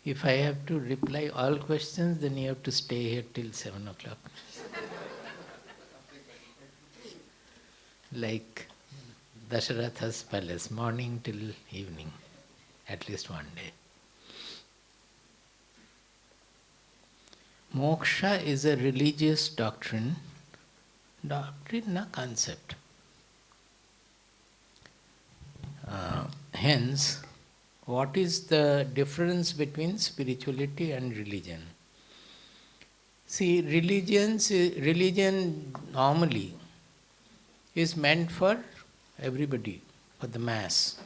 If I have to reply all questions, then you have to stay here till 7 o'clock. Like Dasharatha's palace, morning till evening, at least one day. Moksha is a religious doctrine, na concept. Hence, what is the difference between spirituality and religion? See, religion normally is meant for everybody, for the mass.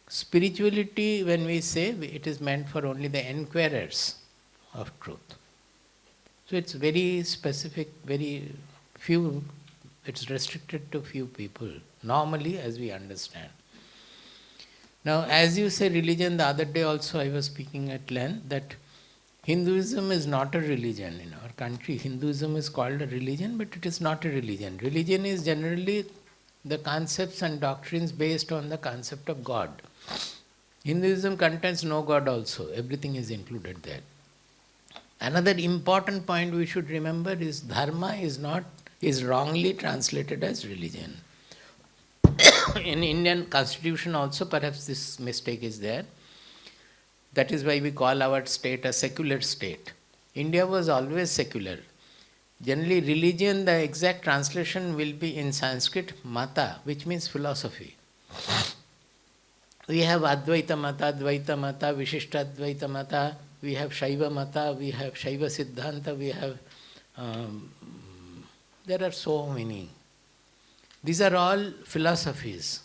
Spirituality, when we say, it is meant for only the enquirers of truth. So it's very specific, very few, it's restricted to few people, normally as we understand. Now, as you say religion, the other day also I was speaking at length that Hinduism is not a religion in our country. Hinduism is called a religion, but it is not a religion. Religion is generally the concepts and doctrines based on the concept of God. Hinduism contains no God also. Everything is included there. Another important point we should remember is dharma is wrongly translated as religion. In Indian constitution also perhaps this mistake is there. That is why we call our state a secular state. India was always secular. Generally religion, the exact translation will be in Sanskrit mata, which means philosophy. We have Advaita Mata, Dvaita Mata, Vishishtadvaita Mata, we have Shaiva Mata, we have Shaiva Siddhanta, we have... there are so many. These are all philosophies.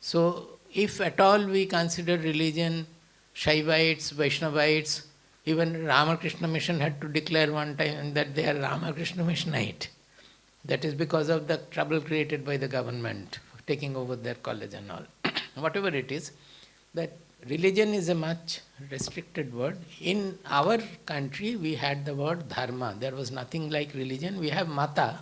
So, if at all we consider religion, Shaivites, Vaishnavites, even Ramakrishna Mission had to declare one time that they are Ramakrishna Missionite. That is because of the trouble created by the government, taking over their college and all. Whatever it is, that religion is a much restricted word. In our country, we had the word dharma. There was nothing like religion. We have mata,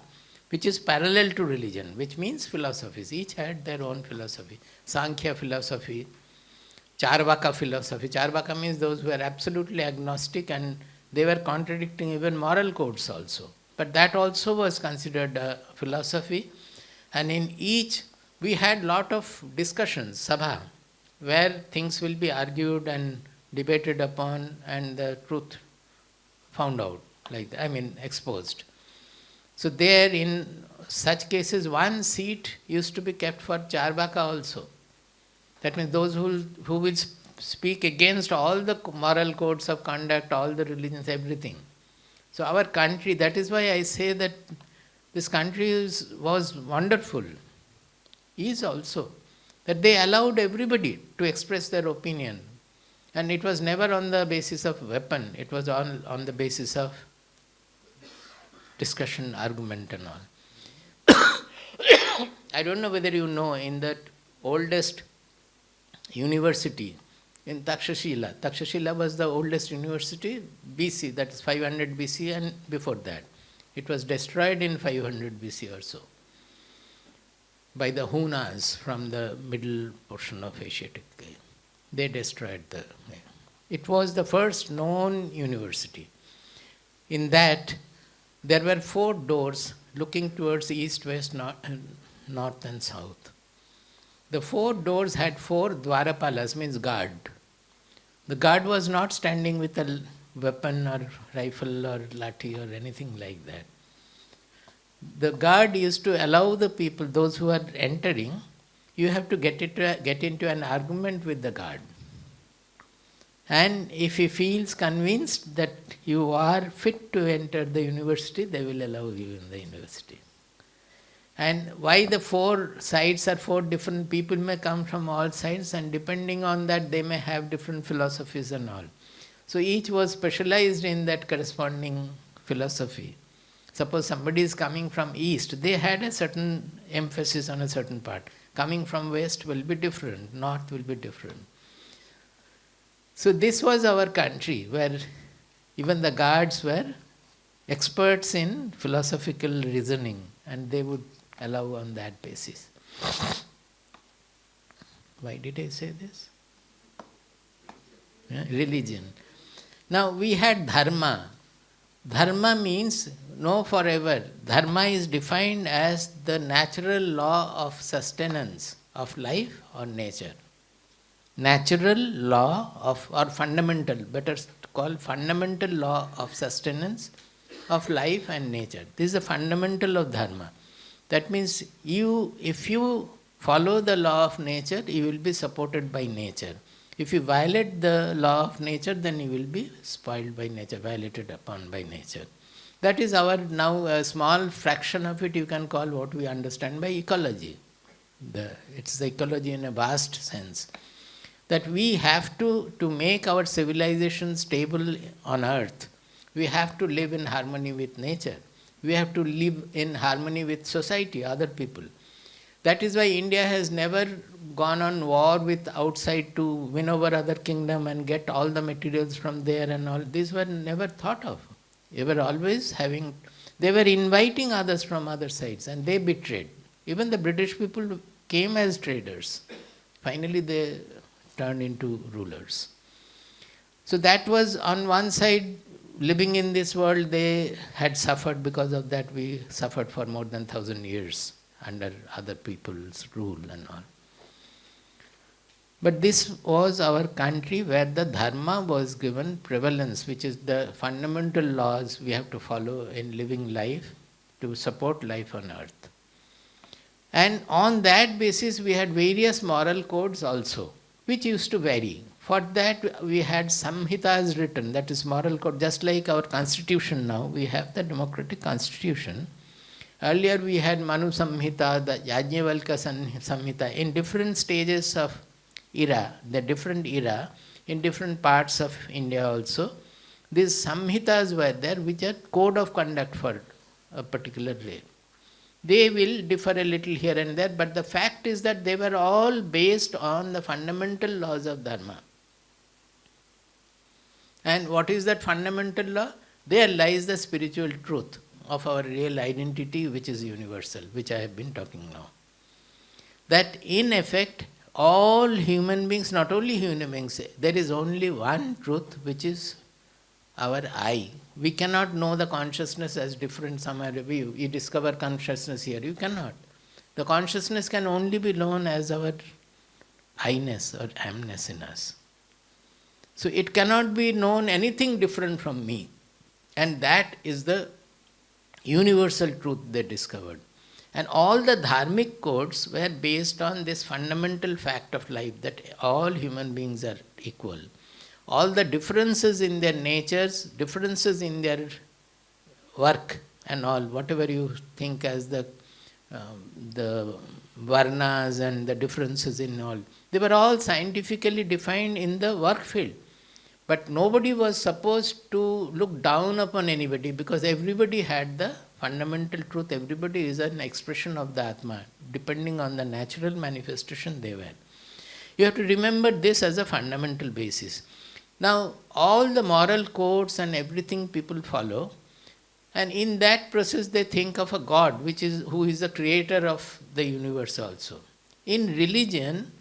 which is parallel to religion, which means philosophies. Each had their own philosophy. Sankhya philosophy, Charvaka philosophy. Charvaka means those who are absolutely agnostic and they were contradicting even moral codes also. But that also was considered a philosophy. And in each, we had lot of discussions, sabha, where things will be argued and debated upon and the truth found out, exposed. So there in such cases, one seat used to be kept for Charvaka also. That means those who will speak against all the moral codes of conduct, all the religions, everything. So our country, that is why I say that this country was wonderful, is also, that they allowed everybody to express their opinion. And it was never on the basis of weapon, it was on the basis of discussion, argument and all. I don't know whether you know, in that oldest university in Takshashila was the oldest university, BC, that is 500 BC and before that. It was destroyed in 500 BC or so by the Hunas from the middle portion of Asiatic. They destroyed the... It was the first known university. In that, there were 4 doors looking towards east, west, north and south. The 4 doors had 4 dwarapalas, means guard. The guard was not standing with a weapon or rifle or lathi or anything like that. The guard used to allow the people, those who are entering, you have to get into an argument with the guard. And if he feels convinced that you are fit to enter the university, they will allow you in the university. And why the 4 sides are 4 different people may come from all sides, and depending on that they may have different philosophies and all. So each was specialized in that corresponding philosophy. Suppose somebody is coming from east, they had a certain emphasis on a certain part. Coming from west will be different, north will be different. So this was our country, where even the guards were experts in philosophical reasoning, and they would allow on that basis. Why did I say this? religion. Now we had dharma. Dharma means no forever. Dharma is defined as the natural law of sustenance of life or nature. Natural law of, or fundamental, better called fundamental law of sustenance of life and nature. This is the fundamental of dharma. That means if you follow the law of nature, you will be supported by nature. If you violate the law of nature, then you will be spoiled by nature, violated upon by nature. That is our now a small fraction of it you can call what we understand by ecology. It's the ecology in a vast sense. That we have to make our civilization stable on earth, we have to live in harmony with nature. We have to live in harmony with society, other people. That is why India has never gone on war with outside to win over other kingdom and get all the materials from there and all. These were never thought of. They were always they were inviting others from other sides and they betrayed. Even the British people came as traders. Finally they turned into rulers. So that was on one side, living in this world, they had suffered. Because of that we suffered for more than 1,000 years under other people's rule and all. But this was our country where the dharma was given prevalence, which is the fundamental laws we have to follow in living life to support life on earth. And on that basis we had various moral codes also, which used to vary. For that we had samhitas written, that is moral code, just like our constitution now, we have the democratic constitution. Earlier we had Manu Samhita, the Yajnavalkya Samhita, in different stages of era, the different era, in different parts of India also. These Samhitas were there, which are code of conduct for a particular day. They will differ a little here and there, but the fact is that they were all based on the fundamental laws of Dharma. And what is that fundamental law? There lies the spiritual truth of our real identity, which is universal, which I have been talking now. That in effect, all human beings, not only human beings, there is only one truth, which is our I. We cannot know the consciousness as different somewhere. You discover consciousness here, you cannot. The consciousness can only be known as our I-ness or amness in us. So it cannot be known anything different from me. And that is the universal truth they discovered. And all the dharmic codes were based on this fundamental fact of life, that all human beings are equal. All the differences in their natures, differences in their work and all, whatever you think as the varnas and the differences in all, they were all scientifically defined in the work field. But nobody was supposed to look down upon anybody, because everybody had the fundamental truth. Everybody is an expression of the Atma, depending on the natural manifestation they were. You have to remember this as a fundamental basis. Now, all the moral codes and everything people follow, and in that process they think of a God, who is the creator of the universe also. In religion,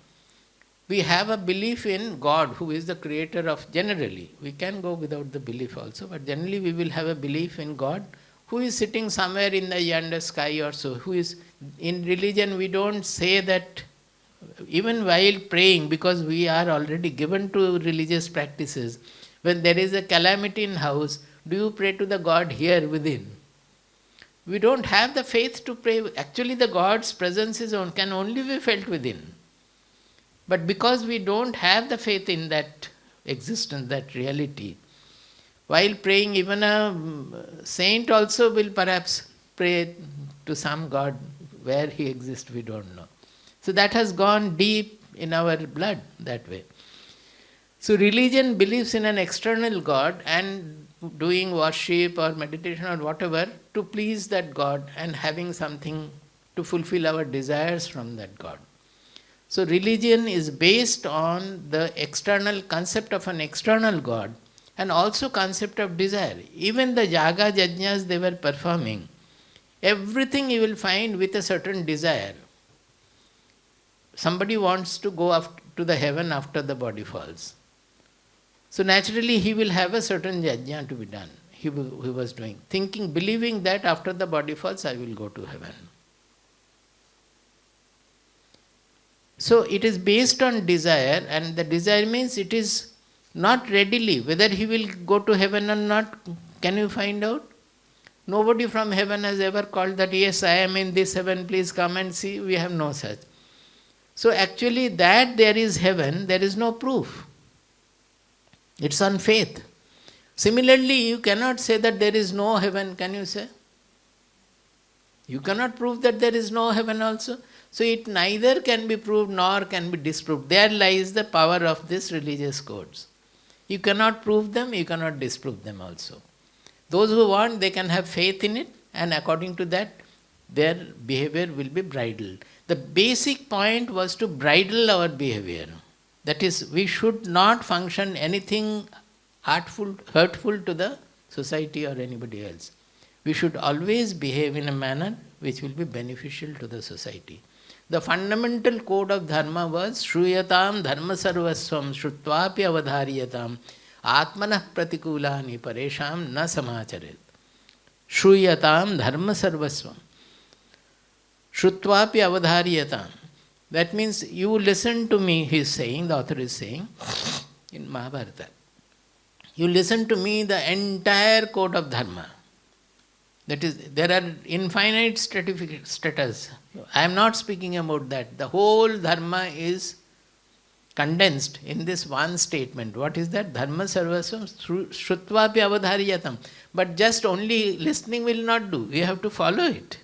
we have a belief in God, who is the creator of, generally, we can go without the belief also, but generally we will have a belief in God, who is sitting somewhere in the yonder sky or so, who is, in religion we don't say that, even while praying, because we are already given to religious practices, when there is a calamity in house, do you pray to the God here within? We don't have the faith to pray. Actually the God's presence can only be felt within. But because we don't have the faith in that existence, that reality, while praying, even a saint also will perhaps pray to some God. Where he exists, we don't know. So that has gone deep in our blood that way. So religion believes in an external God and doing worship or meditation or whatever to please that God and having something to fulfill our desires from that God. So religion is based on the external concept of an external God and also concept of desire. Even the yaga yajnas they were performing, everything you will find with a certain desire. Somebody wants to go up to the heaven after the body falls. So naturally he will have a certain yajna to be done. He was doing, thinking, believing that after the body falls, I will go to heaven. So it is based on desire, and the desire means it is not readily. Whether he will go to heaven or not, can you find out? Nobody from heaven has ever called that, yes, I am in this heaven, please come and see. We have no such. So actually that there is heaven, there is no proof. It's on faith. Similarly, you cannot say that there is no heaven, can you say? You cannot prove that there is no heaven also. So it neither can be proved nor can be disproved. There lies the power of these religious codes. You cannot prove them, you cannot disprove them also. Those who want, they can have faith in it, and according to that, their behavior will be bridled. The basic point was to bridle our behavior. That is, we should not function anything hurtful to the society or anybody else. We should always behave in a manner which will be beneficial to the society. The fundamental code of dharma was Shruyatam dharma sarvasvam shrutvapi avadhariyatam atmanah pratikulani paresham na samacharet. Shruyatam dharma sarvasvam shrutvapi avadhariyatam. That means you listen to me, he is saying, the author is saying in Mahabharata. You listen to me, the entire code of dharma. That is, there are infinite stratas. I am not speaking about that. The whole dharma is condensed in this one statement. What is that? Dharma sarvasvam shrutvapi avadhariyatam. But just only listening will not do. We have to follow it.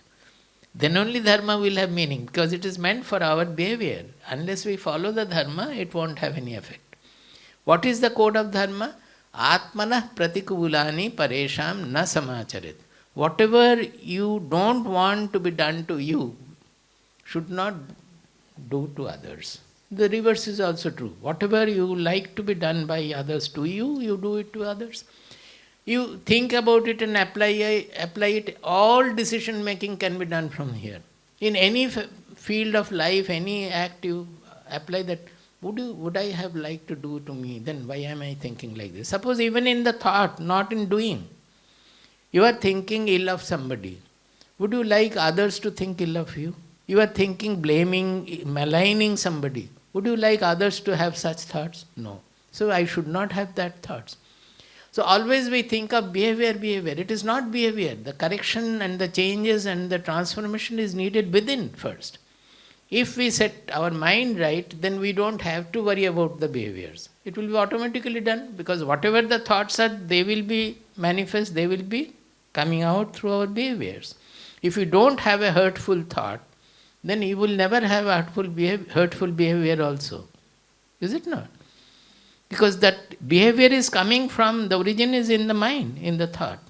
Then only dharma will have meaning, because it is meant for our behavior. Unless we follow the dharma, it won't have any effect. What is the code of dharma? Atmanah pratikulani paresham na samacharit. Whatever you don't want to be done to you, should not do to others. The reverse is also true. Whatever you like to be done by others to you, you do it to others. You think about it and apply it. All decision making can be done from here. In any field of life, any act you apply that, would I have liked to do to me? Then why am I thinking like this? Suppose even in the thought, not in doing. You are thinking ill of somebody. Would you like others to think ill of you? You are thinking, blaming, maligning somebody. Would you like others to have such thoughts? No. So I should not have that thoughts. So always we think of behavior. It is not behavior. The correction and the changes and the transformation is needed within first. If we set our mind right, then we don't have to worry about the behaviors. It will be automatically done, because whatever the thoughts are, they will be manifest, they will be coming out through our behaviors. If you don't have a hurtful thought, then you will never have hurtful behavior also. Is it not? Because that behavior is coming from, the origin is in the mind, in the thought.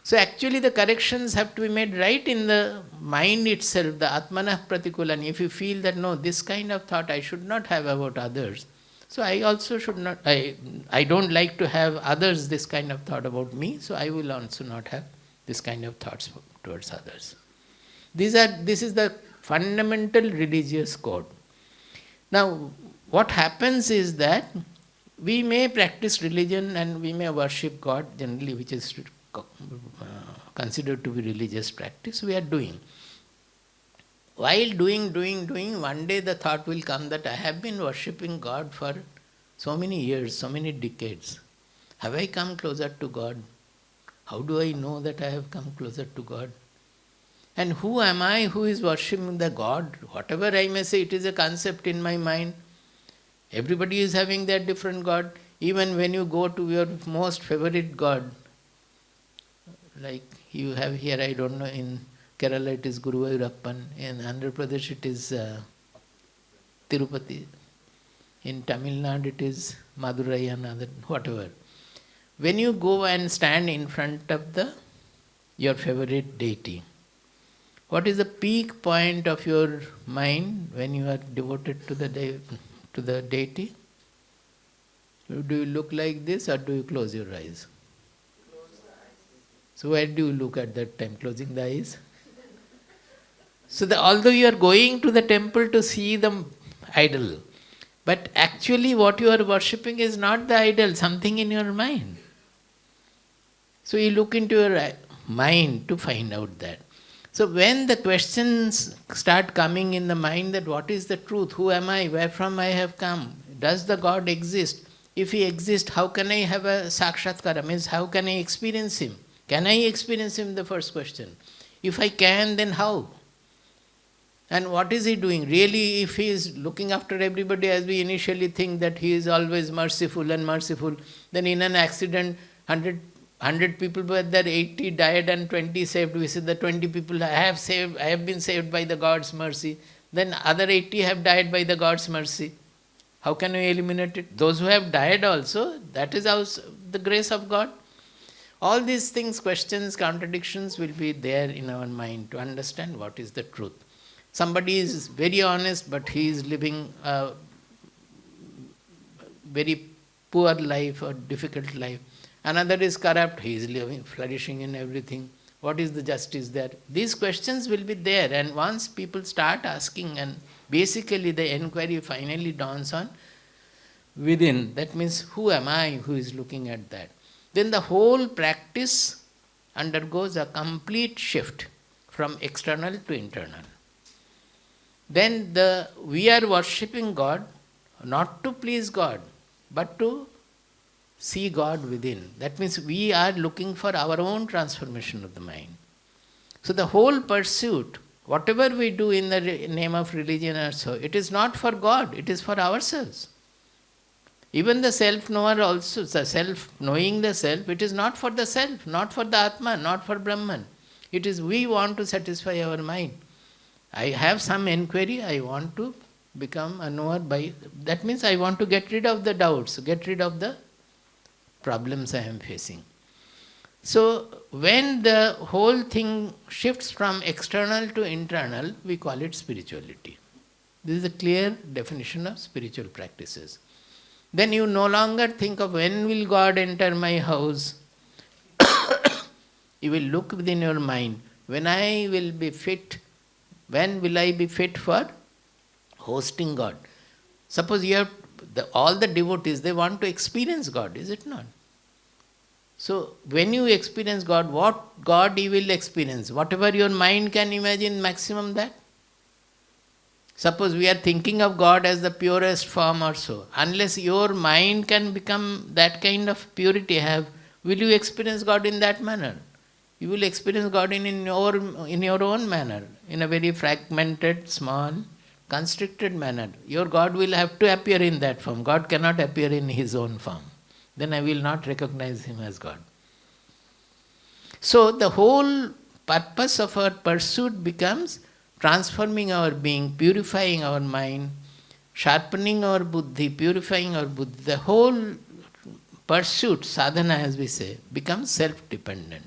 So actually the corrections have to be made right in the mind itself, the atmanah pratikulani. If you feel that, no, this kind of thought I should not have about others, so I also should not, I don't like to have others this kind of thought about me, so I will also not have this kind of thoughts towards others. This is the fundamental religious code. Now, what happens is that we may practice religion and we may worship God generally, which is considered to be religious practice, we are doing. While doing, one day the thought will come that I have been worshipping God for so many years, so many decades. Have I come closer to God? How do I know that I have come closer to God? And who am I who is worshipping the God? Whatever I may say, it is a concept in my mind. Everybody is having their different God. Even when you go to your most favorite God, like you have here, I don't know, in Kerala it is Guruvayurappan, in Andhra Pradesh it is Tirupati, in Tamil Nadu it is Madurai and other, whatever. When you go and stand in front of your favorite deity, what is the peak point of your mind when you are devoted to the deity? Do you look like this or do you close your eyes? Close the eyes. So where do you look at that time? Closing the eyes? So although you are going to the temple to see the idol, But actually what you are worshipping is not the idol, something in your mind. So you look into your mind to find out that. So when the questions start coming in the mind that what is the truth, who am I, where from I have come, does the God exist? If he exists, how can I have a sakshatkara, means how can I experience him? Can I experience him, the first question. If I can, then how? And what is he doing? Really, if he is looking after everybody as we initially think that he is always merciful and merciful, then in an accident, 100 people were there, 80 died and 20 saved. We said the 20 people I have been saved by the God's mercy. Then other 80 have died by the God's mercy. How can we eliminate it? Those who have died also, that is also the grace of God. All these things, questions, contradictions will be there in our mind to understand what is the truth. Somebody is very honest, but he is living a very poor life or difficult life. Another is corrupt, he is living, flourishing in everything. What is the justice there? These questions will be there, and once people start asking, and basically the enquiry finally dawns on within. That means, who am I who is looking at that? Then the whole practice undergoes a complete shift from external to internal. Then we are worshipping God not to please God, but to see God within. That means we are looking for our own transformation of the mind. So the whole pursuit, whatever we do in the name of religion or so, it is not for God, it is for ourselves. Even the self-knower also, the self-knowing the self, it is not for the self, not for the Atma, not for Brahman. It is we want to satisfy our mind. I have some enquiry, I want to become a knower by, that means I want to get rid of the doubts, get rid of the problems I am facing. So when the whole thing shifts from external to internal, we call it spirituality. This is a clear definition of spiritual practices. Then you no longer think of when will God enter my house. You will look within your mind, when I will be fit, when will I be fit for hosting God? Suppose you have all the devotees, they want to experience God, is it not? So when you experience God, what God you will experience? Whatever your mind can imagine, maximum that. Suppose we are thinking of God as the purest form or so. Unless your mind can become that kind of purity have, will you experience God in that manner? You will experience God in your own manner, in a very fragmented, small, constricted manner. Your God will have to appear in that form. God cannot appear in his own form. Then I will not recognize him as God. So the whole purpose of our pursuit becomes transforming our being, purifying our mind, sharpening our buddhi, purifying our buddhi. The whole pursuit, sadhana as we say, becomes self-dependent.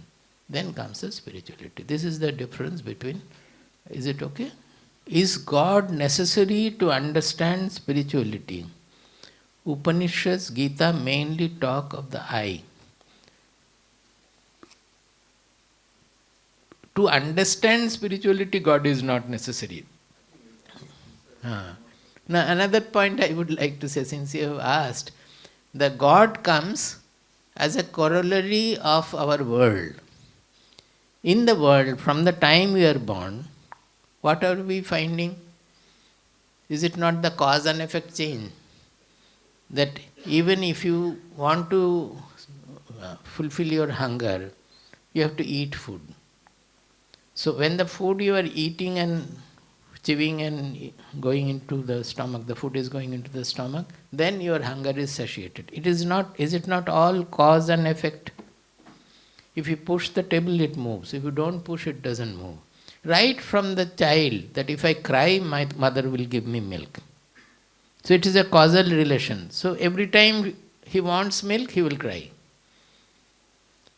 Then comes the spirituality. This is the difference between, is it okay? Is God necessary to understand spirituality? Upanishads, Gita mainly talk of the I. To understand spirituality, God is not necessary. Now another point I would like to say, since you have asked, the God comes as a corollary of our world. In the world, from the time we are born, what are we finding? Is it not the cause and effect change? That even if you want to fulfill your hunger, you have to eat food. So when the food you are eating and chewing and going into the stomach, the food is going into the stomach, then your hunger is satiated. Is it not all cause and effect? If you push the table, it moves. If you don't push, it doesn't move. Right from the child, that if I cry, my mother will give me milk. So it is a causal relation. So every time he wants milk, he will cry.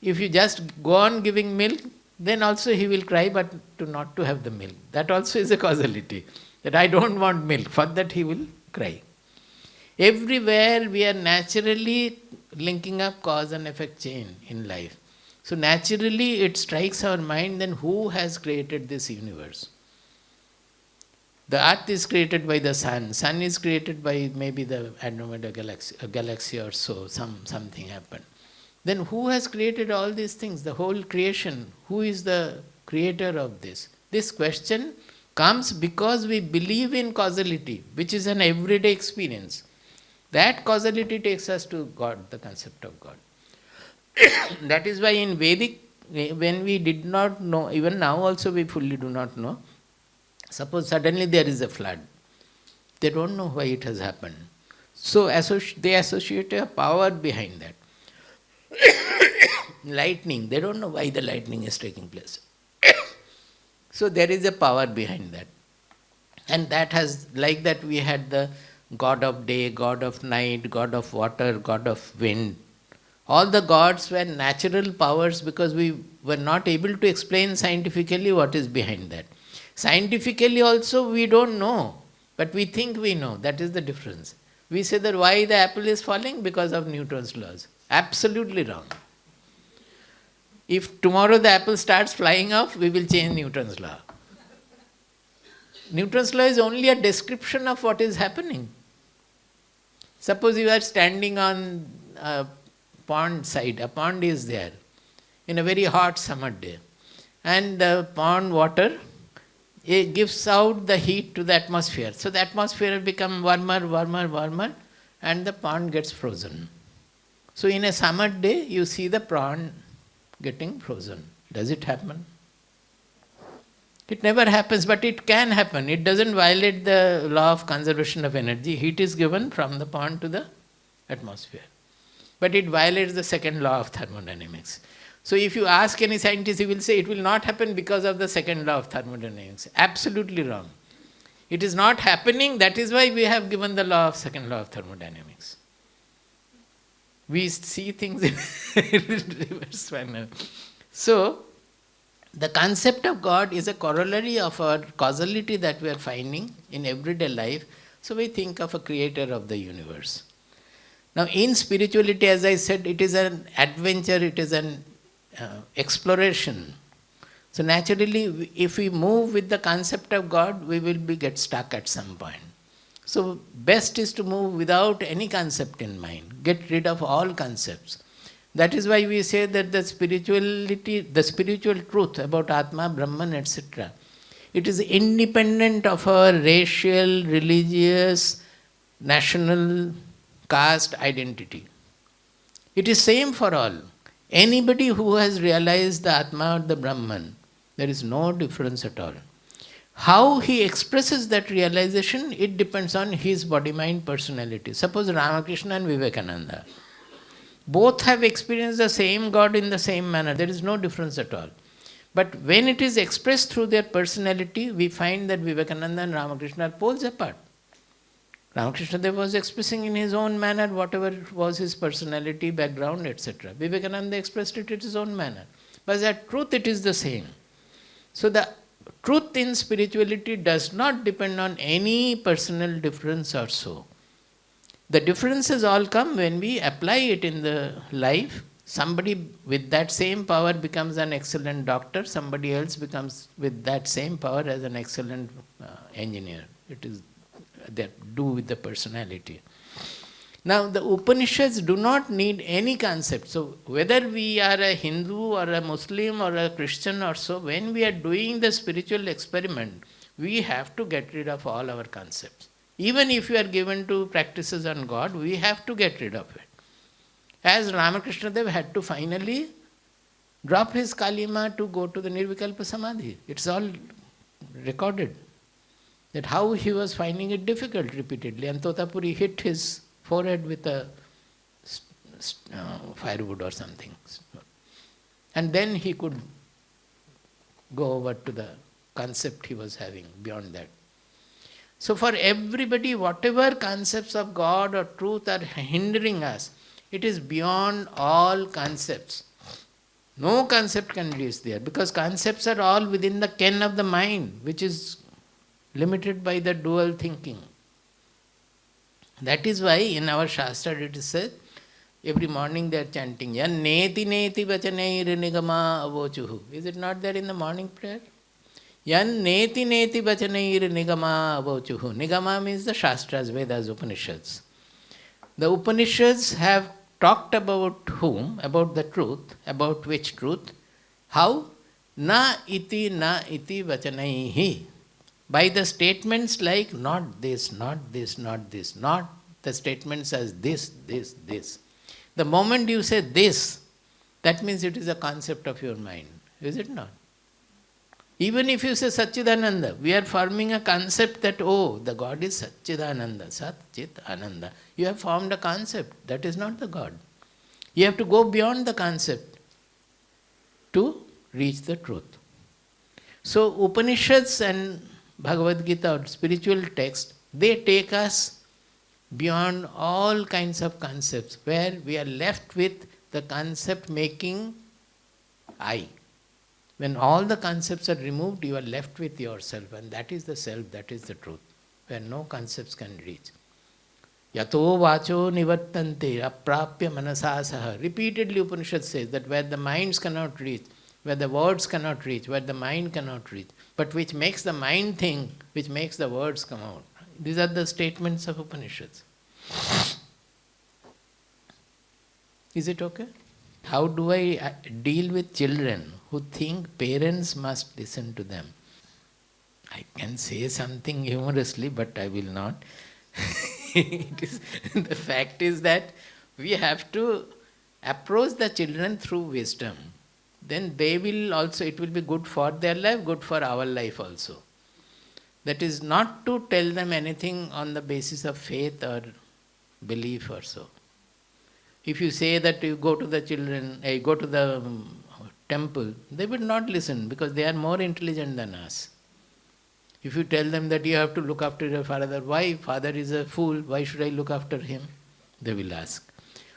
If you just go on giving milk, then also he will cry, but not to have the milk. That also is a causality. That I don't want milk. For that he will cry. Everywhere we are naturally linking up cause and effect chain in life. So naturally it strikes our mind, then who has created this universe? The earth is created by the sun. Sun is created by maybe the Andromeda galaxy, a galaxy or so, something happened. Then who has created all these things? The whole creation. Who is the creator of this? This question comes because we believe in causality, which is an everyday experience. That causality takes us to God, the concept of God. That is why in Vedic, when we did not know, even now also we fully do not know, suppose suddenly there is a flood. They don't know why it has happened. So they associate a power behind that. Lightning, they don't know why the lightning is taking place. So there is a power behind that. And that has, like that we had the God of day, God of night, God of water, God of wind. All the gods were natural powers because we were not able to explain scientifically what is behind that. Scientifically also we don't know, but we think we know. That is the difference. We say that why the apple is falling? Because of Newton's laws. Absolutely wrong. If tomorrow the apple starts flying off, we will change Newton's law. Newton's law is only a description of what is happening. Suppose you are standing on a pond side, a pond is there in a very hot summer day, and the pond water, it gives out the heat to the atmosphere. So the atmosphere will become warmer, warmer, warmer, and the pond gets frozen. So in a summer day, you see the pond getting frozen. Does it happen? It never happens, but it can happen. It doesn't violate the law of conservation of energy. Heat is given from the pond to the atmosphere. But it violates the second law of thermodynamics. So if you ask any scientist, he will say it will not happen because of the second law of thermodynamics. Absolutely wrong. It is not happening, that is why we have given the second law of thermodynamics. We see things in reverse manner. So, the concept of God is a corollary of our causality that we are finding in everyday life. So we think of a creator of the universe. Now in spirituality, as I said, it is an adventure, it is an exploration. So naturally, if we move with the concept of God, we will get stuck at some point. So best is to move without any concept in mind. Get rid of all concepts. That is why we say that the spirituality, the spiritual truth about Atma, Brahman, etc., it is independent of our racial, religious, national, caste identity. It is same for all. Anybody who has realized the Atma or the Brahman, there is no difference at all. How he expresses that realization, it depends on his body-mind personality. Suppose Ramakrishna and Vivekananda. Both have experienced the same God in the same manner. There is no difference at all. But when it is expressed through their personality, we find that Vivekananda and Ramakrishna are poles apart. Ramakrishna Dev was expressing in his own manner whatever was his personality, background, etc. Vivekananda expressed it in his own manner. But as truth, it is the same. So the truth in spirituality does not depend on any personal difference or so. The differences all come when we apply it in the life. Somebody with that same power becomes an excellent doctor, somebody else becomes with that same power as an excellent engineer. It is that do with the personality. Now the Upanishads do not need any concept. So whether we are a Hindu or a Muslim or a Christian or so, when we are doing the spiritual experiment, we have to get rid of all our concepts. Even if you are given to practices on God, we have to get rid of it. As Ramakrishna Dev had to finally drop his Kalima to go to the Nirvikalpa Samadhi. It's all recorded. That how he was finding it difficult repeatedly. And Totapuri hit his forehead with a firewood or something. And then he could go over to the concept he was having beyond that. So for everybody, whatever concepts of God or truth are hindering us, it is beyond all concepts. No concept can reach there, because concepts are all within the ken of the mind, which is limited by the dual thinking. That is why in our Shastra it is said, every morning they are chanting, Yan neti neti vachanair nigama avochuhu. Is it not there in the morning prayer? Yan neti neti vachanair nigama avochuhu. Nigama means the Shastras, Vedas, Upanishads. The Upanishads have talked about whom? About the truth. About which truth? How? Na iti vachanaihi. By the statements like not this, not this, not this, not the statements as this, this, this. The moment you say this, that means it is a concept of your mind. Is it not? Even if you say Satchidananda, we are forming a concept that, oh, the God is Satchidananda, Satchit Ananda. You have formed a concept. That is not the God. You have to go beyond the concept to reach the truth. So Upanishads and Bhagavad Gita or spiritual text, they take us beyond all kinds of concepts where we are left with the concept making I. When all the concepts are removed, you are left with yourself, and that is the self, that is the truth, where no concepts can reach. Yato vacho nivartante aprapya manasasaha. Repeatedly Upanishad says that where the minds cannot reach, where the words cannot reach, where the mind cannot reach, but which makes the mind think, which makes the words come out. These are the statements of Upanishads. Is it okay? How do I deal with children who think parents must listen to them? I can say something humorously, but I will not. The fact is that we have to approach the children through wisdom. Then they will also, it will be good for their life, good for our life also. That is not to tell them anything on the basis of faith or belief or so. If you say that you go to the children, go to the temple, they will not listen because they are more intelligent than us. If you tell them that you have to look after your father, why? Father is a fool, why should I look after him? They will ask.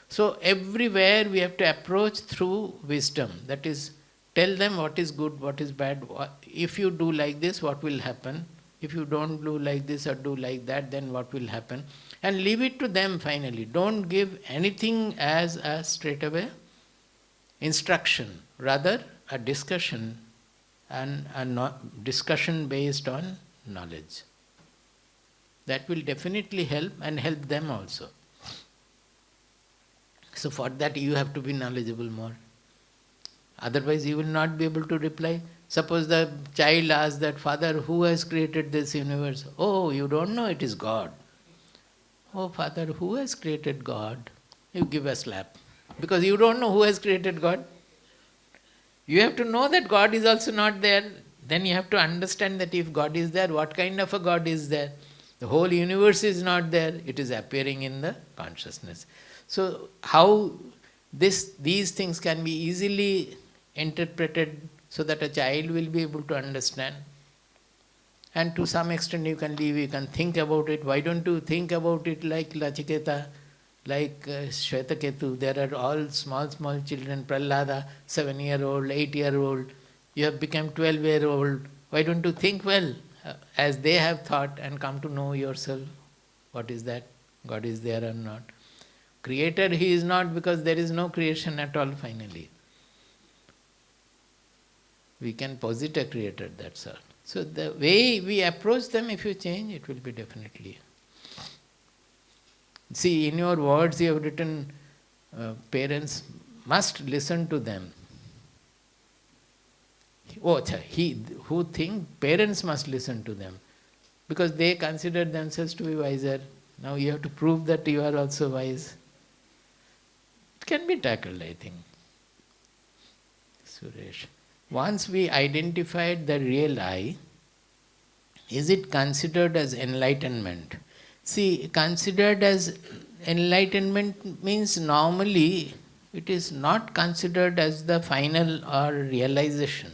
So everywhere we have to approach through wisdom. That is, tell them what is good, what is bad. If you do like this, what will happen? If you don't do like this or do like that, then what will happen? And leave it to them finally. Don't give anything as a straightaway instruction. Rather, a discussion, and a discussion based on knowledge. That will definitely help and help them also. So for that you have to be knowledgeable more. Otherwise you will not be able to reply. Suppose the child asks that, Father, who has created this universe? Oh, you don't know, it is God. Oh, Father, who has created God? You give a slap. Because you don't know who has created God. You have to know that God is also not there. Then you have to understand that if God is there, what kind of a God is there? The whole universe is not there. It is appearing in the consciousness. So how these things can be easily interpreted so that a child will be able to understand. And to some extent you can leave, you can think about it. Why don't you think about it like Lachiketa, like Shvetaketu? There are all small children, Prahlada, 7-year-old, 8-year-old. You have become 12-year-old. Why don't you think well, as they have thought, and come to know yourself? What is that? God is there or not? Creator he is not, because there is no creation at all finally. We can posit a creator, that's all. So the way we approach them, if you change, it will be definitely. See, in your words you have written, parents must listen to them. Oh, he who think parents must listen to them, because they consider themselves to be wiser. Now you have to prove that you are also wise. It can be tackled, I think. Suresh. Once we identified the real I, is it considered as enlightenment? See, considered as enlightenment means normally it is not considered as the final or realization.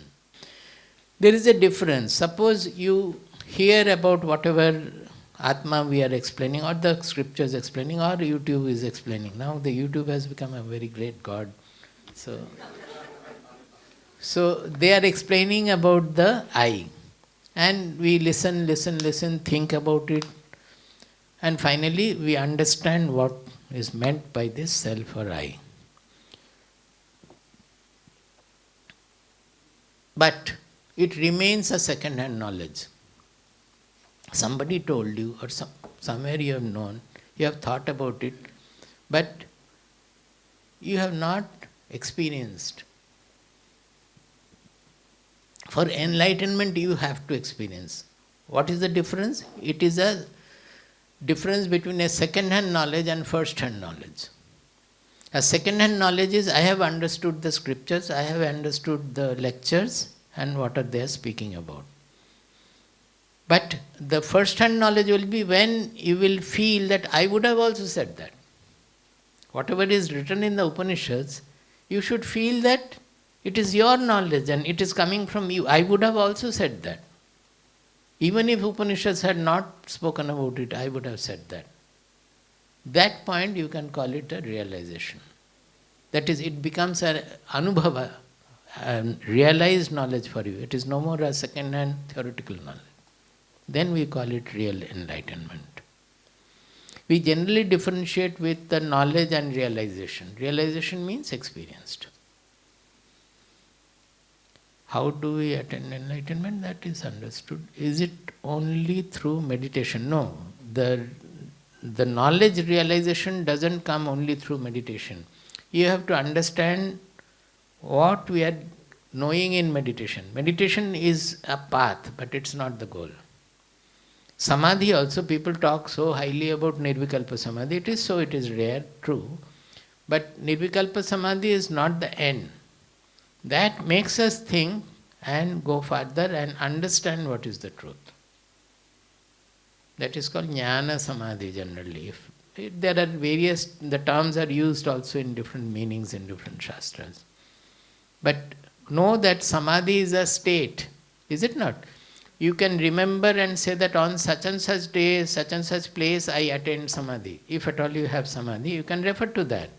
There is a difference. Suppose you hear about whatever Atma we are explaining, or the scriptures explaining, or YouTube is explaining. Now the YouTube has become a very great God. So they are explaining about the I. And we listen, think about it. And finally we understand what is meant by this self or I. But it remains a second-hand knowledge. Somebody told you, or somewhere you have known, you have thought about it, but you have not experienced. For enlightenment, you have to experience. What is the difference? It is a difference between a second-hand knowledge and first-hand knowledge. A second-hand knowledge is, I have understood the scriptures, I have understood the lectures, and what are they speaking about. But the first-hand knowledge will be when you will feel that I would have also said that. Whatever is written in the Upanishads, you should feel that it is your knowledge and it is coming from you. I would have also said that. Even if Upanishads had not spoken about it, I would have said that. That point you can call it a realization. That is, it becomes an anubhava, realized knowledge for you. It is no more a second-hand theoretical knowledge. Then we call it real enlightenment. We generally differentiate with the knowledge and realization. Realization means experienced. How do we attain enlightenment? That is understood. Is it only through meditation? No. The knowledge realization doesn't come only through meditation. You have to understand what we are knowing in meditation. Meditation is a path, but it's not the goal. Samadhi also, people talk so highly about Nirvikalpa Samadhi. It is so, it is rare, true. But Nirvikalpa Samadhi is not the end. That makes us think and go further and understand what is the truth. That is called Jnana Samadhi generally. There are various, the terms are used also in different meanings in different shastras. But know that Samadhi is a state, is it not? You can remember and say that on such and such day, such and such place, I attained Samadhi. If at all you have Samadhi, you can refer to that.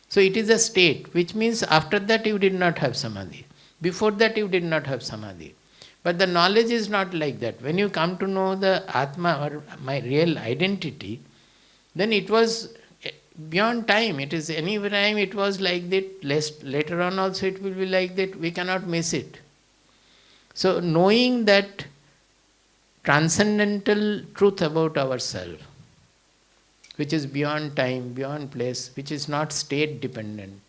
So it is a state, which means after that you did not have Samadhi. Before that you did not have Samadhi. But the knowledge is not like that. When you come to know the Atma or my real identity, then it was beyond time. It is any time it was like that. Later on also it will be like that. We cannot miss it. So knowing that transcendental truth about ourselves, which is beyond time, beyond place, which is not state dependent,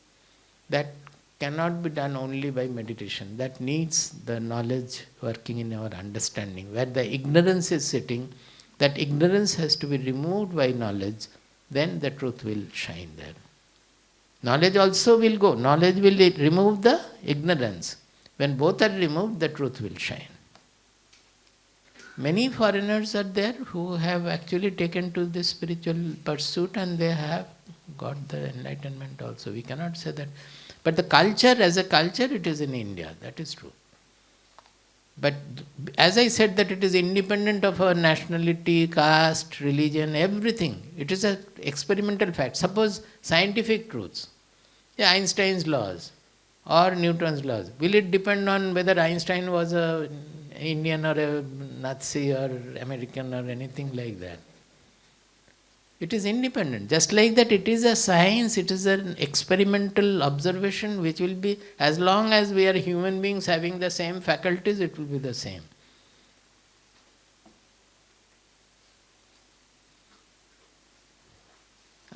that cannot be done only by meditation. That needs the knowledge working in our understanding. Where the ignorance is sitting, that ignorance has to be removed by knowledge, then the truth will shine there. Knowledge also will go. Knowledge will remove the ignorance. When both are removed, the truth will shine. Many foreigners are there who have actually taken to this spiritual pursuit and they have got the enlightenment also. We cannot say that. But the culture, as a culture, it is in India. That is true. But as I said that it is independent of our nationality, caste, religion, everything. It is an experimental fact. Suppose scientific truths, Einstein's laws or Newton's laws. Will it depend on whether Einstein was a Indian or a Nazi or American or anything like that? It is independent. Just like that, it is a science, it is an experimental observation which will be, as long as we are human beings having the same faculties, it will be the same.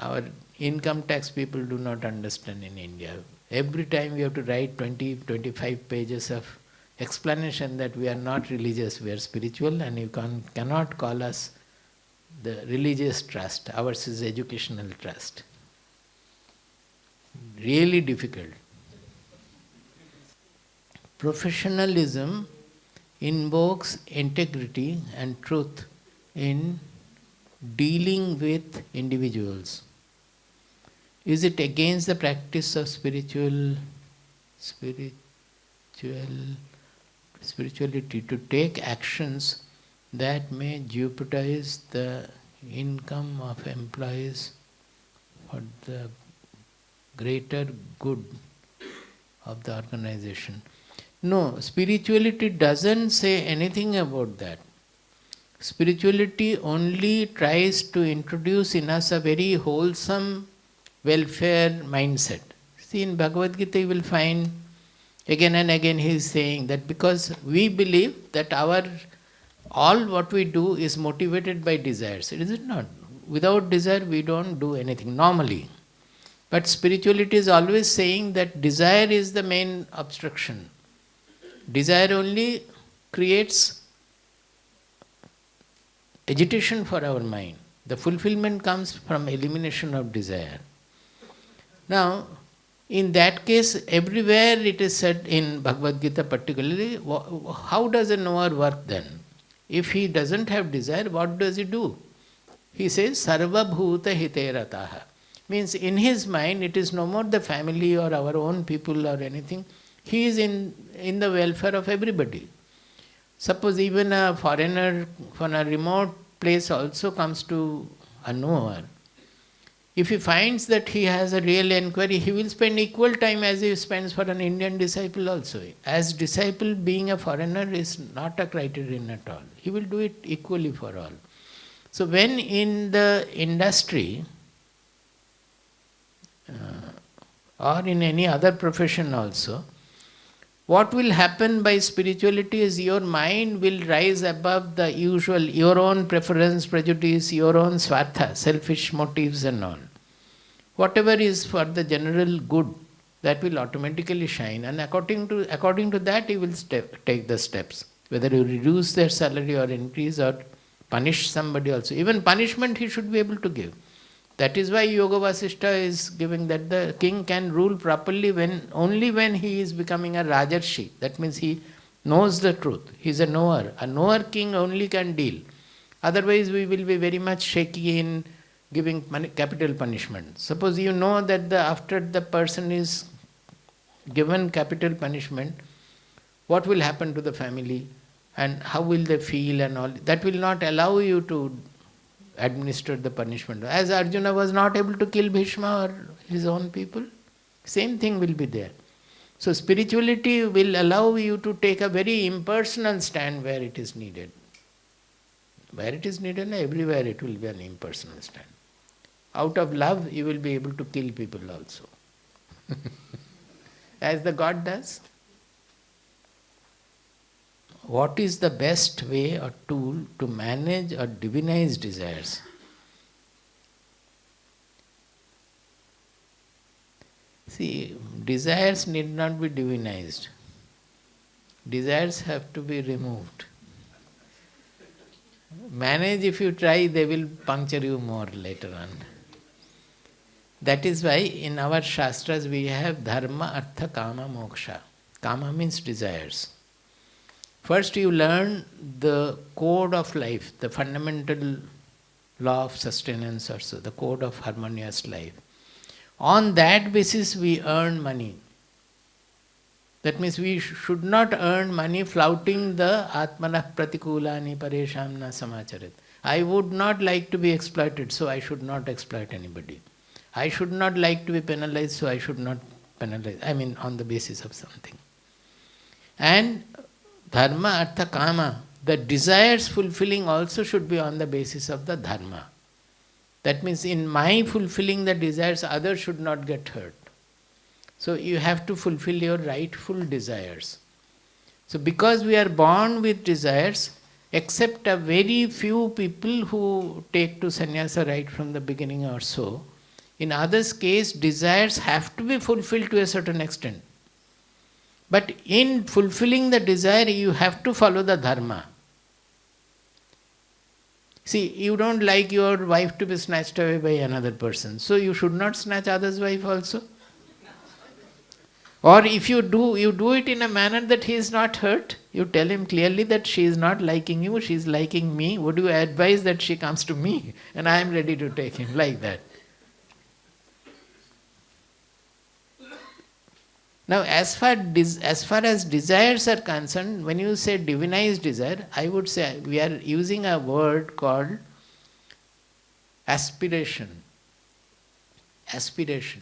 Our income tax people do not understand in India. Every time we have to write 20-25 pages of explanation that we are not religious, we are spiritual, and you cannot call us the religious trust. Ours is educational trust. Really difficult. Professionalism invokes integrity and truth in dealing with individuals. Is it against the practice of spirituality to take actions that may jeopardize the income of employees for the greater good of the organization? No, spirituality doesn't say anything about that. Spirituality only tries to introduce in us a very wholesome welfare mindset. See, in Bhagavad Gita you will find Again and again he is saying that because we believe that all what we do is motivated by desires. Is it not? Without desire we don't do anything normally. But spirituality is always saying that desire is the main obstruction. Desire only creates agitation for our mind. The fulfillment comes from elimination of desire. Now, in that case, everywhere it is said in Bhagavad Gita particularly, how does a knower work then? If he doesn't have desire, what does he do? He says, Sarva Bhuta Hiterataha. Means in his mind, it is no more the family or our own people or anything. He is in the welfare of everybody. Suppose even a foreigner from a remote place also comes to a knower. If he finds that he has a real enquiry, he will spend equal time as he spends for an Indian disciple also. As disciple, being a foreigner is not a criterion at all. He will do it equally for all. So when in the industry or in any other profession also, what will happen by spirituality is your mind will rise above the usual, your own preference, prejudice, your own swartha, selfish motives and all. Whatever is for the general good, that will automatically shine, and according to that you will take the steps. Whether you reduce their salary or increase or punish somebody also. Even punishment he should be able to give. That is why Yoga Vasishtha is giving that the king can rule properly only when he is becoming a Rajarshi. That means he knows the truth. He is a knower. A knower king only can deal. Otherwise we will be very much shaky in giving capital punishment. Suppose you know that after the person is given capital punishment, what will happen to the family and how will they feel and all. That will not allow you to administer the punishment. As Arjuna was not able to kill Bhishma or his own people, same thing will be there. So spirituality will allow you to take a very impersonal stand where it is needed. Where it is needed, everywhere it will be an impersonal stand. Out of love, you will be able to kill people also. As the God does. What is the best way or tool to manage or divinize desires? See, desires need not be divinized. Desires have to be removed. Manage, if you try, they will puncture you more later on. That is why in our Shastras we have Dharma, Artha, Kama, Moksha. Kama means desires. First you learn the code of life, the fundamental law of sustenance also, the code of harmonious life. On that basis we earn money. That means we should not earn money flouting the Atmanah Pratikulani Pareshamna Samacharit. I would not like to be exploited, so I should not exploit anybody. I should not like to be penalized, so I should not penalize. On the basis of something. And Dharma, Artha, Kama, the desires fulfilling also should be on the basis of the Dharma. That means in my fulfilling the desires, others should not get hurt. So you have to fulfill your rightful desires. So because we are born with desires, except a very few people who take to sannyasa right from the beginning or so, in others' case, desires have to be fulfilled to a certain extent. But in fulfilling the desire, you have to follow the dharma. See, you don't like your wife to be snatched away by another person, so you should not snatch others' wife also. Or if you do it in a manner that he is not hurt. You tell him clearly that she is not liking you, she is liking me. Would you advise that she comes to me and I am ready to take him, like that? Now, as far as desires are concerned, when you say divinized desire, I would say we are using a word called aspiration. Aspiration.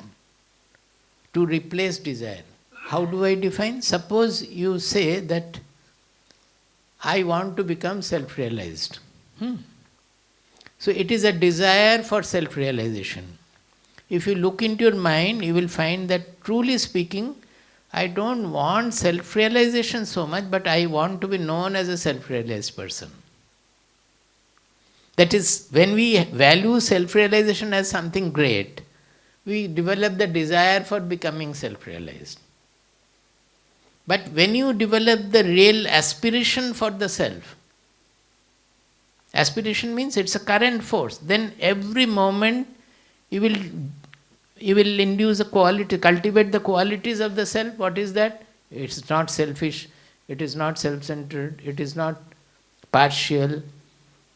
To replace desire. How do I define? Suppose you say that I want to become self-realized. So it is a desire for self-realization. If you look into your mind, you will find that truly speaking, I don't want self-realization so much, but I want to be known as a self-realized person. That is, when we value self-realization as something great, we develop the desire for becoming self-realized. But when you develop the real aspiration for the self, aspiration means it's a current force, then every moment you will induce a quality, cultivate the qualities of the self. What is that? It's not selfish, it is not self-centered, it is not partial,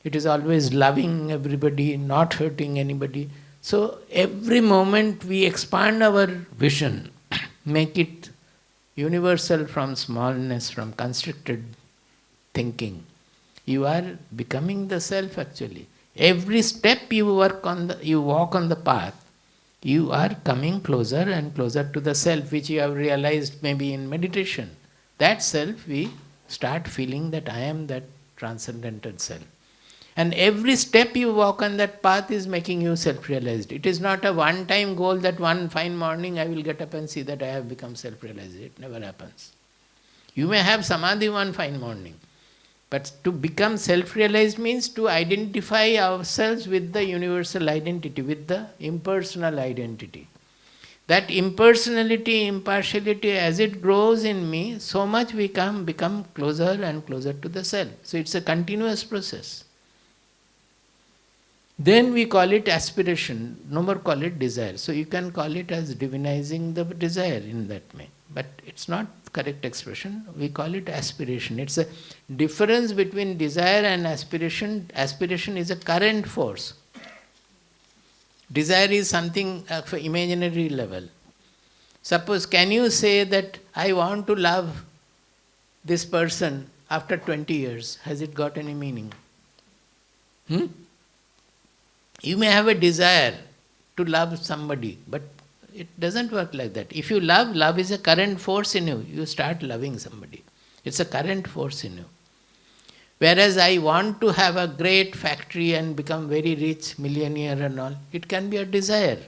it is always loving everybody, not hurting anybody. So every moment we expand our vision, make it universal from smallness, from constricted thinking. You are becoming the self actually. Every step you walk on the path, you are coming closer and closer to the self, which you have realized maybe in meditation. That self, we start feeling that I am that transcendental self. And every step you walk on that path is making you self-realized. It is not a one-time goal that one fine morning I will get up and see that I have become self-realized. It never happens. You may have samadhi one fine morning, but to become self-realized means to identify ourselves with the universal identity, with the impersonal identity. That impersonality, impartiality, as it grows in me, so much we become closer and closer to the self. So it's a continuous process. Then we call it aspiration, no more call it desire. So you can call it as divinizing the desire in that way. But it's not correct expression, we call it aspiration. It's a difference between desire and aspiration. Aspiration is a current force. Desire is something of an imaginary level. Suppose, can you say that I want to love this person after 20 years? Has it got any meaning? You may have a desire to love somebody, but it doesn't work like that. If you love is a current force in you. You start loving somebody. It's a current force in you. Whereas I want to have a great factory and become very rich, millionaire and all, it can be a desire.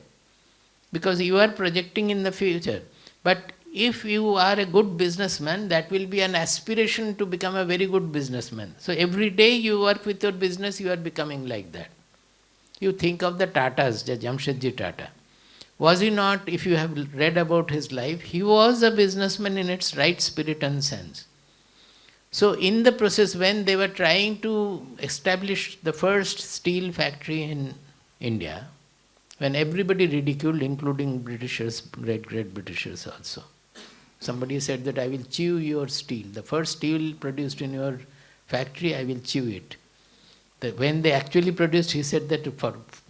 Because you are projecting in the future. But if you are a good businessman, that will be an aspiration to become a very good businessman. So every day you work with your business, you are becoming like that. You think of the Tatas, Jamshedji Tata. Was he not, if you have read about his life, he was a businessman in its right spirit and sense. So in the process, when they were trying to establish the first steel factory in India, when everybody ridiculed, including Britishers, great Britishers also. Somebody said that I will chew your steel. The first steel produced in your factory, I will chew it. When they actually produced, he said that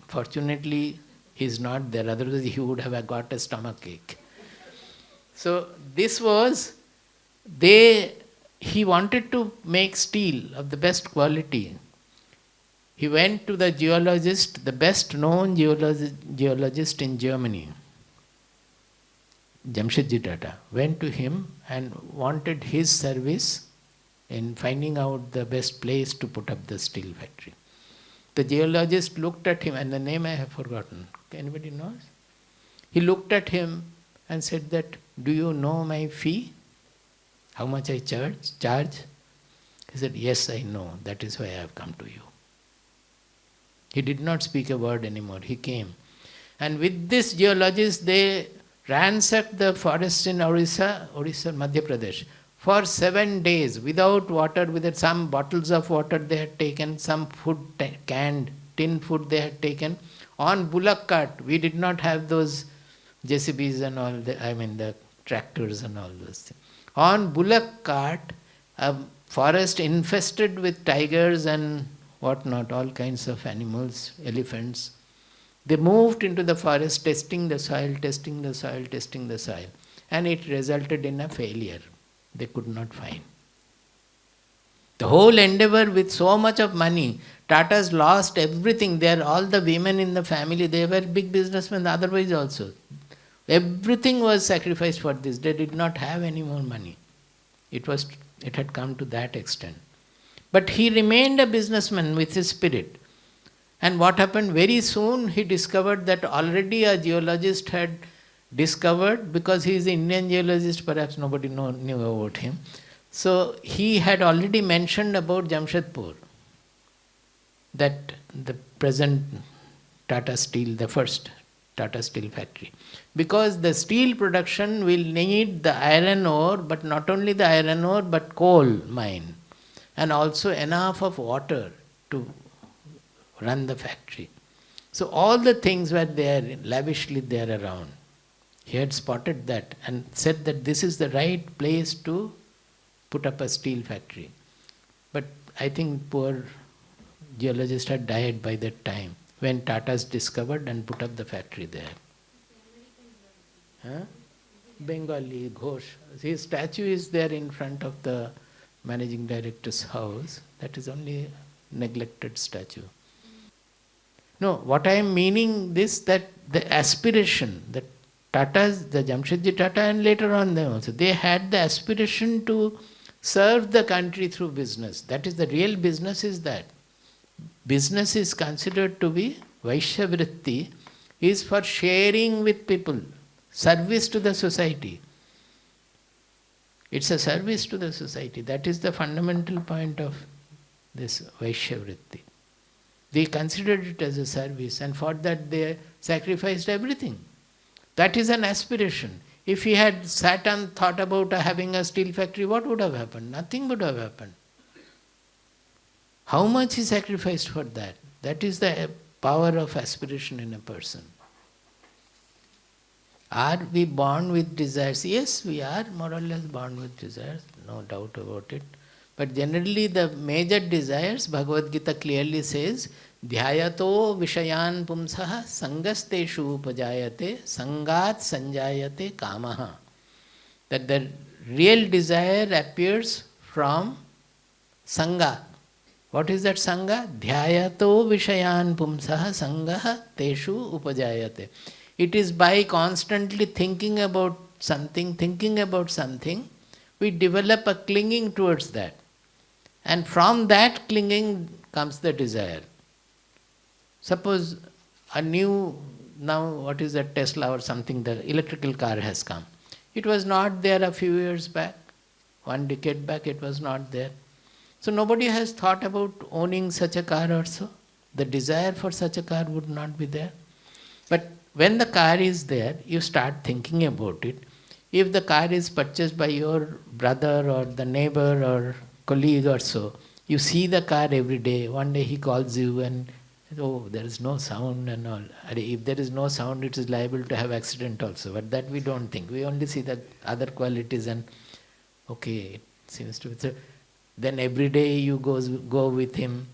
fortunately he is not there, otherwise he would have got a stomach ache. So this was, he wanted to make steel of the best quality. He went to the geologist, the best known geologist in Germany, Jamshedji Tata, went to him and wanted his service in finding out the best place to put up the steel factory. The geologist looked at him, and the name I have forgotten. Anybody knows? He looked at him and said that, do you know my fee? How much I charge? He said, yes, I know. That is why I have come to you. He did not speak a word anymore. He came. And with this geologist, they ransacked the forests in Orissa, Madhya Pradesh, for 7 days, without water, with some bottles of water they had taken, some food, canned tin food they had taken. On bullock cart, we did not have those JCBs and all, the tractors and all those things. On bullock cart, a forest infested with tigers and whatnot, all kinds of animals, elephants. They moved into the forest, testing the soil, and it resulted in a failure. They could not find. The whole endeavor with so much of money, Tatas lost everything. They are all the women in the family, they were big businessmen otherwise also. Everything was sacrificed for this. They did not have any more money. It had come to that extent. But he remained a businessman with his spirit. And what happened? Very soon he discovered that already a geologist had discovered, because he is an Indian geologist, perhaps nobody knew about him. So he had already mentioned about Jamshedpur, that the present Tata Steel, the first Tata Steel factory. Because the steel production will need the iron ore, but not only the iron ore, but coal mine, and also enough of water to run the factory. So all the things were there, lavishly there around. He had spotted that and said that this is the right place to put up a steel factory. But I think poor geologist had died by that time when Tatas discovered and put up the factory there. Huh? Bengali, Ghosh. His statue is there in front of the managing director's house. That is only neglected statue. No, what I am meaning this, that the aspiration, the Tatas, the Jamshedji Tata and later on them also, they had the aspiration to serve the country through business. That is the real business is that. Business is considered to be Vaishya Vritti, is for sharing with people, service to the society. It's a service to the society. That is the fundamental point of this Vaishya Vritti. They considered it as a service, and for that they sacrificed everything. That is an aspiration. If he had sat and thought about having a steel factory, what would have happened? Nothing would have happened. How much he sacrificed for that? That is the power of aspiration in a person. Are we born with desires? Yes, we are more or less born with desires, no doubt about it. But generally the major desires, Bhagavad Gita clearly says, Dhyayato Vishayan Pumsaha Sangasteshu Upajayate Sangat Sanjayate Kamaha. That the real desire appears from Sangha. What is that Sangha? Dhyayato Vishayan Pumsaha Sangaha Teshu Upajayate. It is by constantly thinking about something, we develop a clinging towards that. And from that clinging comes the desire. Suppose a new, now what is that, Tesla or something, the electrical car has come. It was not there a few years back, 1 decade back it was not there. So nobody has thought about owning such a car also. The desire for such a car would not be there. But when the car is there, you start thinking about it. If the car is purchased by your brother or the neighbor or colleague or so, you see the car every day. One day he calls you and, oh, there is no sound and all. If there is no sound, it is liable to have accident also. But that we don't think. We only see the other qualities and, okay, it seems to be. So then every day you go with him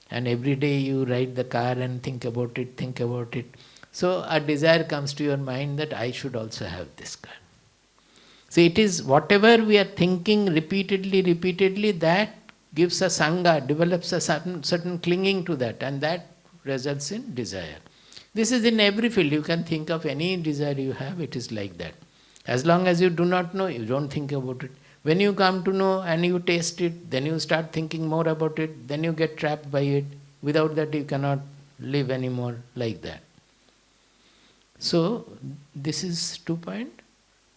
and every day you ride the car and think about it. So a desire comes to your mind that I should also have this car. So it is whatever we are thinking repeatedly, that gives a sangha, develops a certain clinging to that, and that results in desire. This is in every field. You can think of any desire you have, it is like that. As long as you do not know, you don't think about it. When you come to know and you taste it, then you start thinking more about it, then you get trapped by it. Without that you cannot live anymore like that. So this is 2 point.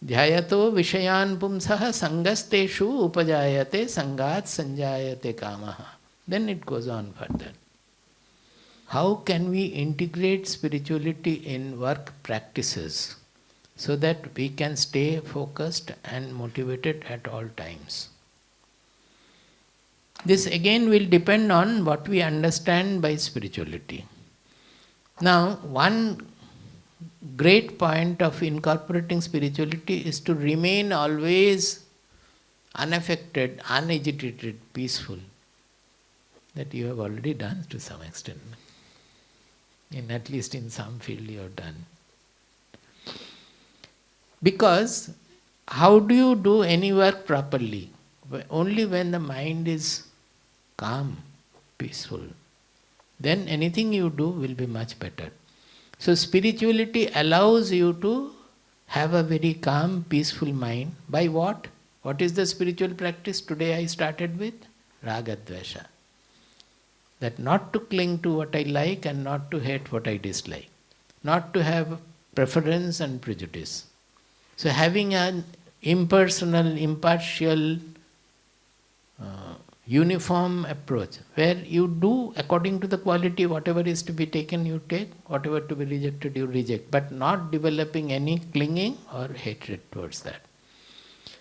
Dhyayato Vishayan Pumsaha Sangasteshu Upajayate Sangat Sanjayate Kamaha. Then it goes on further. How can we integrate spirituality in work practices so that we can stay focused and motivated at all times? This again will depend on what we understand by spirituality. Now, one great point of incorporating spirituality is to remain always unaffected, unagitated, peaceful. That you have already done to some extent. At least in some field you have done. Because how do you do any work properly? Only when the mind is calm, peaceful. Then anything you do will be much better. So spirituality allows you to have a very calm, peaceful mind. By what? What is the spiritual practice? Today I started with Raga Dvesha. That not to cling to what I like and not to hate what I dislike. Not to have preference and prejudice. So having an impersonal, impartial, uniform approach, where you do according to the quality, whatever is to be taken you take, whatever to be rejected you reject, but not developing any clinging or hatred towards that.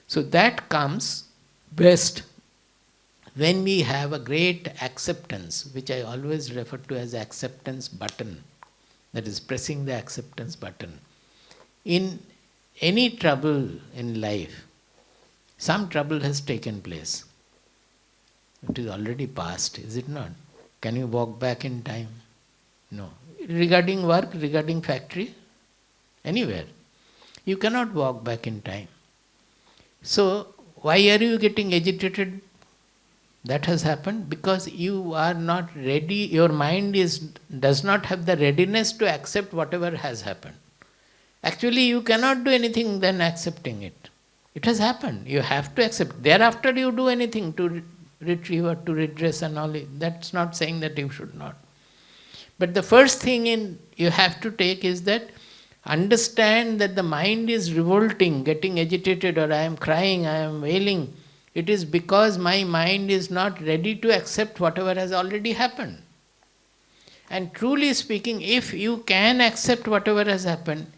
So that comes best when we have a great acceptance, which I always refer to as acceptance button, that is pressing the acceptance button. In any trouble in life, some trouble has taken place. It is already past, is it not? Can you walk back in time? No. Regarding work, regarding factory, anywhere, you cannot walk back in time. So, why are you getting agitated? That has happened because you are not ready, your mind does not have the readiness to accept whatever has happened. Actually, you cannot do anything than accepting it. It has happened, you have to accept. Thereafter you do anything to retrieve or to redress and all, that's not saying that you should not. But the first thing you have to take is that understand that the mind is revolting, getting agitated, or I am crying, I am wailing. It is because my mind is not ready to accept whatever has already happened. And truly speaking, if you can accept whatever has happened,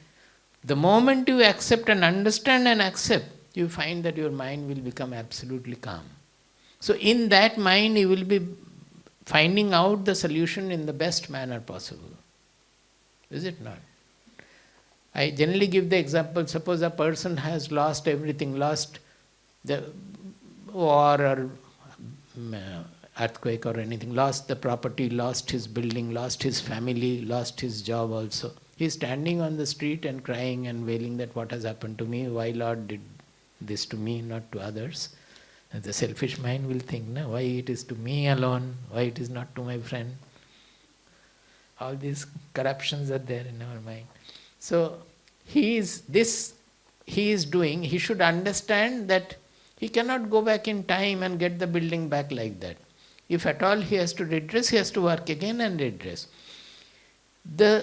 the moment you accept and understand and accept, you find that your mind will become absolutely calm. So in that mind you will be finding out the solution in the best manner possible. Is it not? I generally give the example, suppose a person has lost everything, lost the war or earthquake or anything, lost the property, lost his building, lost his family, lost his job also. He is standing on the street and crying and wailing that what has happened to me, why Lord did this to me, not to others. And the selfish mind will think, no, why it is to me alone, why it is not to my friend. All these corruptions are there in our mind. So he should understand that he cannot go back in time and get the building back like that. If at all he has to redress, he has to work again and redress.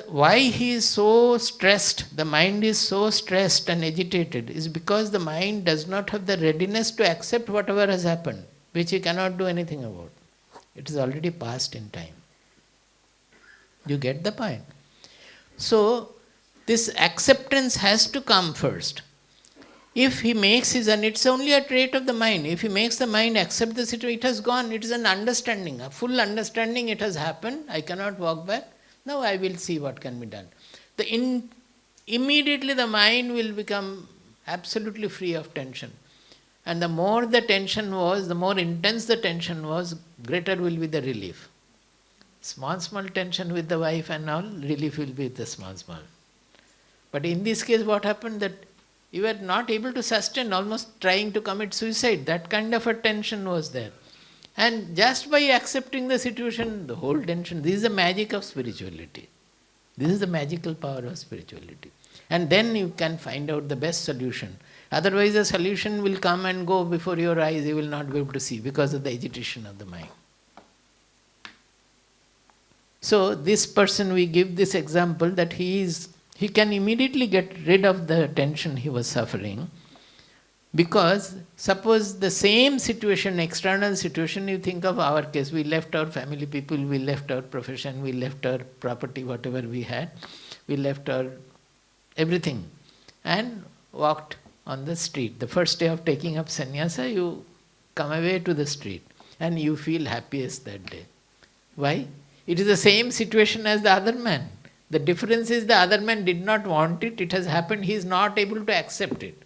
Why he is so stressed, the mind is so stressed and agitated, is because the mind does not have the readiness to accept whatever has happened, which he cannot do anything about. It is already past in time. You get the point? So, this acceptance has to come first. If he makes and it's only a trait of the mind, if he makes the mind accept the situation, it has gone, it is an understanding, a full understanding, it has happened, I cannot walk back. Now I will see what can be done. Immediately the mind will become absolutely free of tension. And the more the tension was, the more intense the tension was, greater will be the relief. Small tension with the wife and all, relief will be the small. But in this case what happened, that you were not able to sustain, almost trying to commit suicide. That kind of a tension was there. And just by accepting the situation, the whole tension, this is the magic of spirituality. This is the magical power of spirituality. And then you can find out the best solution. Otherwise the solution will come and go before your eyes, you will not be able to see because of the agitation of the mind. So this person, we give this example that he can immediately get rid of the tension he was suffering. Because suppose the same situation, external situation, you think of our case, we left our family people, we left our profession, we left our property, whatever we had, we left our everything and walked on the street. The first day of taking up sannyasa, you come away to the street and you feel happiest that day. Why? It is the same situation as the other man. The difference is the other man did not want it, it has happened, he is not able to accept it.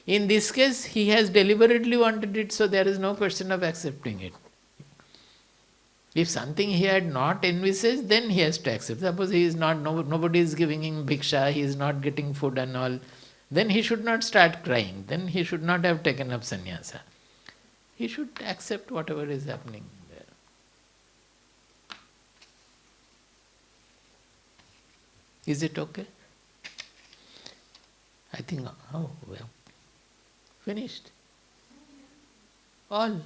In this case, he has deliberately wanted it, so there is no question of accepting it. If something he had not envisaged, then he has to accept. Suppose he is not, nobody is giving him bhiksha, he is not getting food and all, then he should not start crying, then he should not have taken up sannyasa. He should accept whatever is happening there. Is it okay? I think, oh well. Finished. All.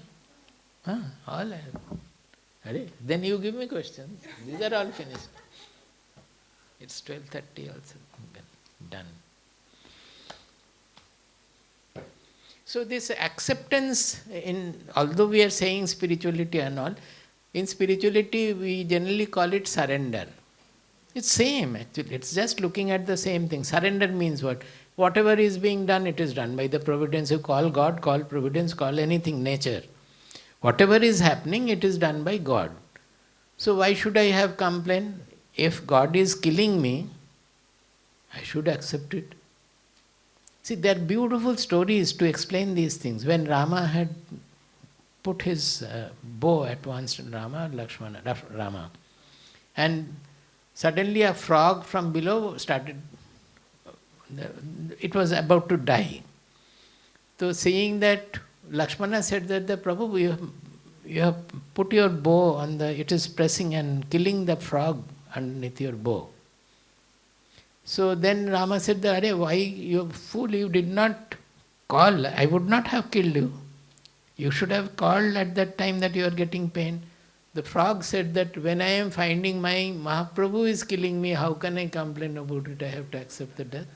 All I have. Then you give me questions. These are all finished. It's 12:30 also. Done. So this acceptance, although we are saying spirituality and all, in spirituality we generally call it surrender. It's same actually, it's just looking at the same thing. Surrender means what? Whatever is being done, it is done by the providence. You call God, call providence, call anything, nature. Whatever is happening, it is done by God. So why should I have complaint? If God is killing me, I should accept it. See, there are beautiful stories to explain these things. When Rama had put his bow at once to Rama, and suddenly a frog from below started, it was about to die. So seeing that, Lakshmana said that the Prabhu, you have put your bow on it is pressing and killing the frog underneath your bow. So then Rama said, Arey, why you fool, you did not call, I would not have killed you. You should have called at that time that you are getting pain. The frog said that when I am finding my Mahaprabhu is killing me, how can I complain about it? I have to accept the death.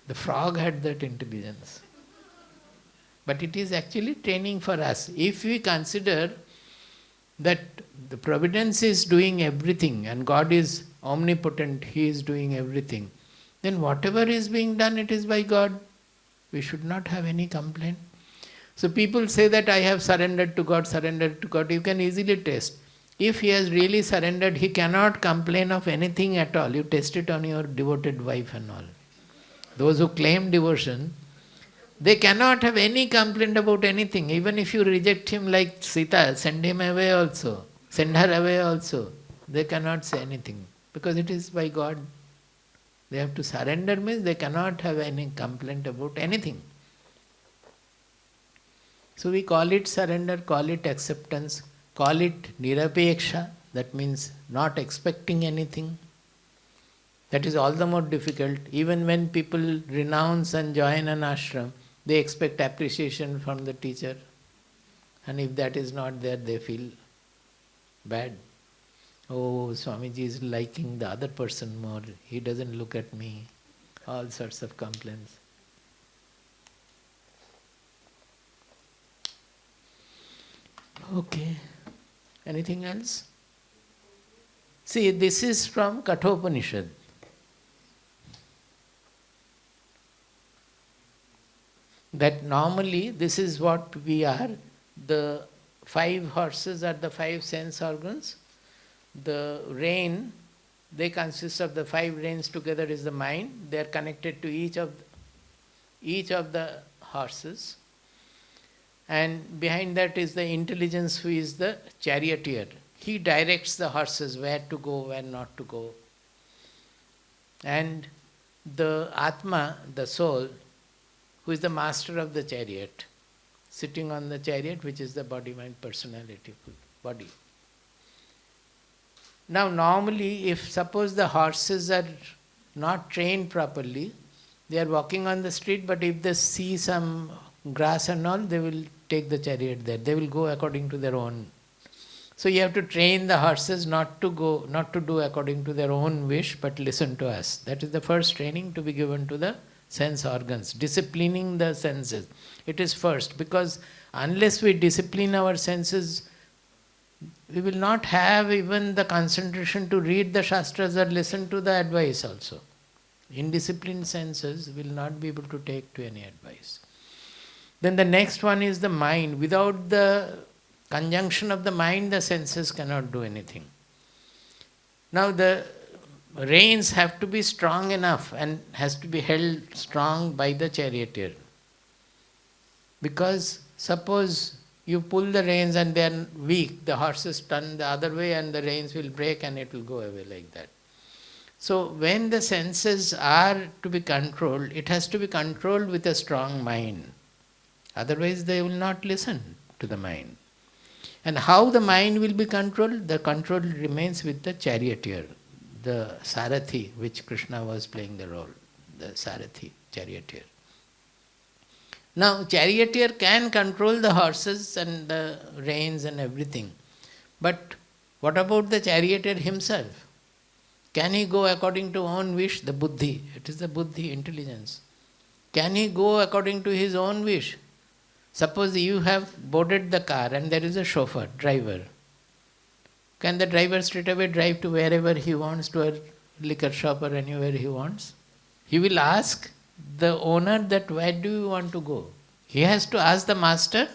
The frog had that intelligence. But it is actually training for us. If we consider that the providence is doing everything and God is omnipotent, He is doing everything, then whatever is being done, it is by God. We should not have any complaint. So people say that I have surrendered to God, surrendered to God. You can easily test. If he has really surrendered, he cannot complain of anything at all. You test it on your devoted wife and all. Those who claim devotion, they cannot have any complaint about anything. Even if you reject him like Sita, send him away also, send her away also, they cannot say anything. Because it is by God. They have to surrender means they cannot have any complaint about anything. So we call it surrender, call it acceptance, call it nirapeksha, that means not expecting anything. That is all the more difficult. Even when people renounce and join an ashram, they expect appreciation from the teacher. And if that is not there, they feel bad. Oh, Swamiji is liking the other person more. He doesn't look at me. All sorts of complaints. Okay. Anything else? See, this is from Kathopanishad. That normally this is what we are. The 5 horses are the 5 sense organs. The rein, they consist of the 5 reins together is the mind. They are connected to each of the horses. And behind that is the intelligence who is the charioteer. He directs the horses where to go, where not to go. And the Atma, the soul, who is the master of the chariot, sitting on the chariot, which is the body-mind personality, body. Now normally, if suppose the horses are not trained properly, they are walking on the street, but if they see some grass and all, they will take the chariot there. They will go according to their own. So you have to train the horses not to do according to their own wish, but listen to us. That is the first training to be given to the sense organs, disciplining the senses. It is first, because unless we discipline our senses, we will not have even the concentration to read the Shastras or listen to the advice also. Indisciplined senses will not be able to take to any advice. Then the next one is the mind. Without the conjunction of the mind, the senses cannot do anything. Now the reins have to be strong enough and has to be held strong by the charioteer. Because suppose you pull the reins and they are weak, the horses turn the other way and the reins will break and it will go away like that. So when the senses are to be controlled, it has to be controlled with a strong mind. Otherwise they will not listen to the mind. And how the mind will be controlled? The control remains with the charioteer, the Sarathi, which Krishna was playing the role, the Sarathi, charioteer. Now, charioteer can control the horses and the reins and everything. But what about the charioteer himself? Can he go according to own wish? The buddhi. It is the buddhi, intelligence. Can he go according to his own wish? Suppose you have boarded the car and there is a chauffeur, driver. Can the driver straight away drive to wherever he wants, to a liquor shop or anywhere he wants? He will ask the owner that where do you want to go? He has to ask the master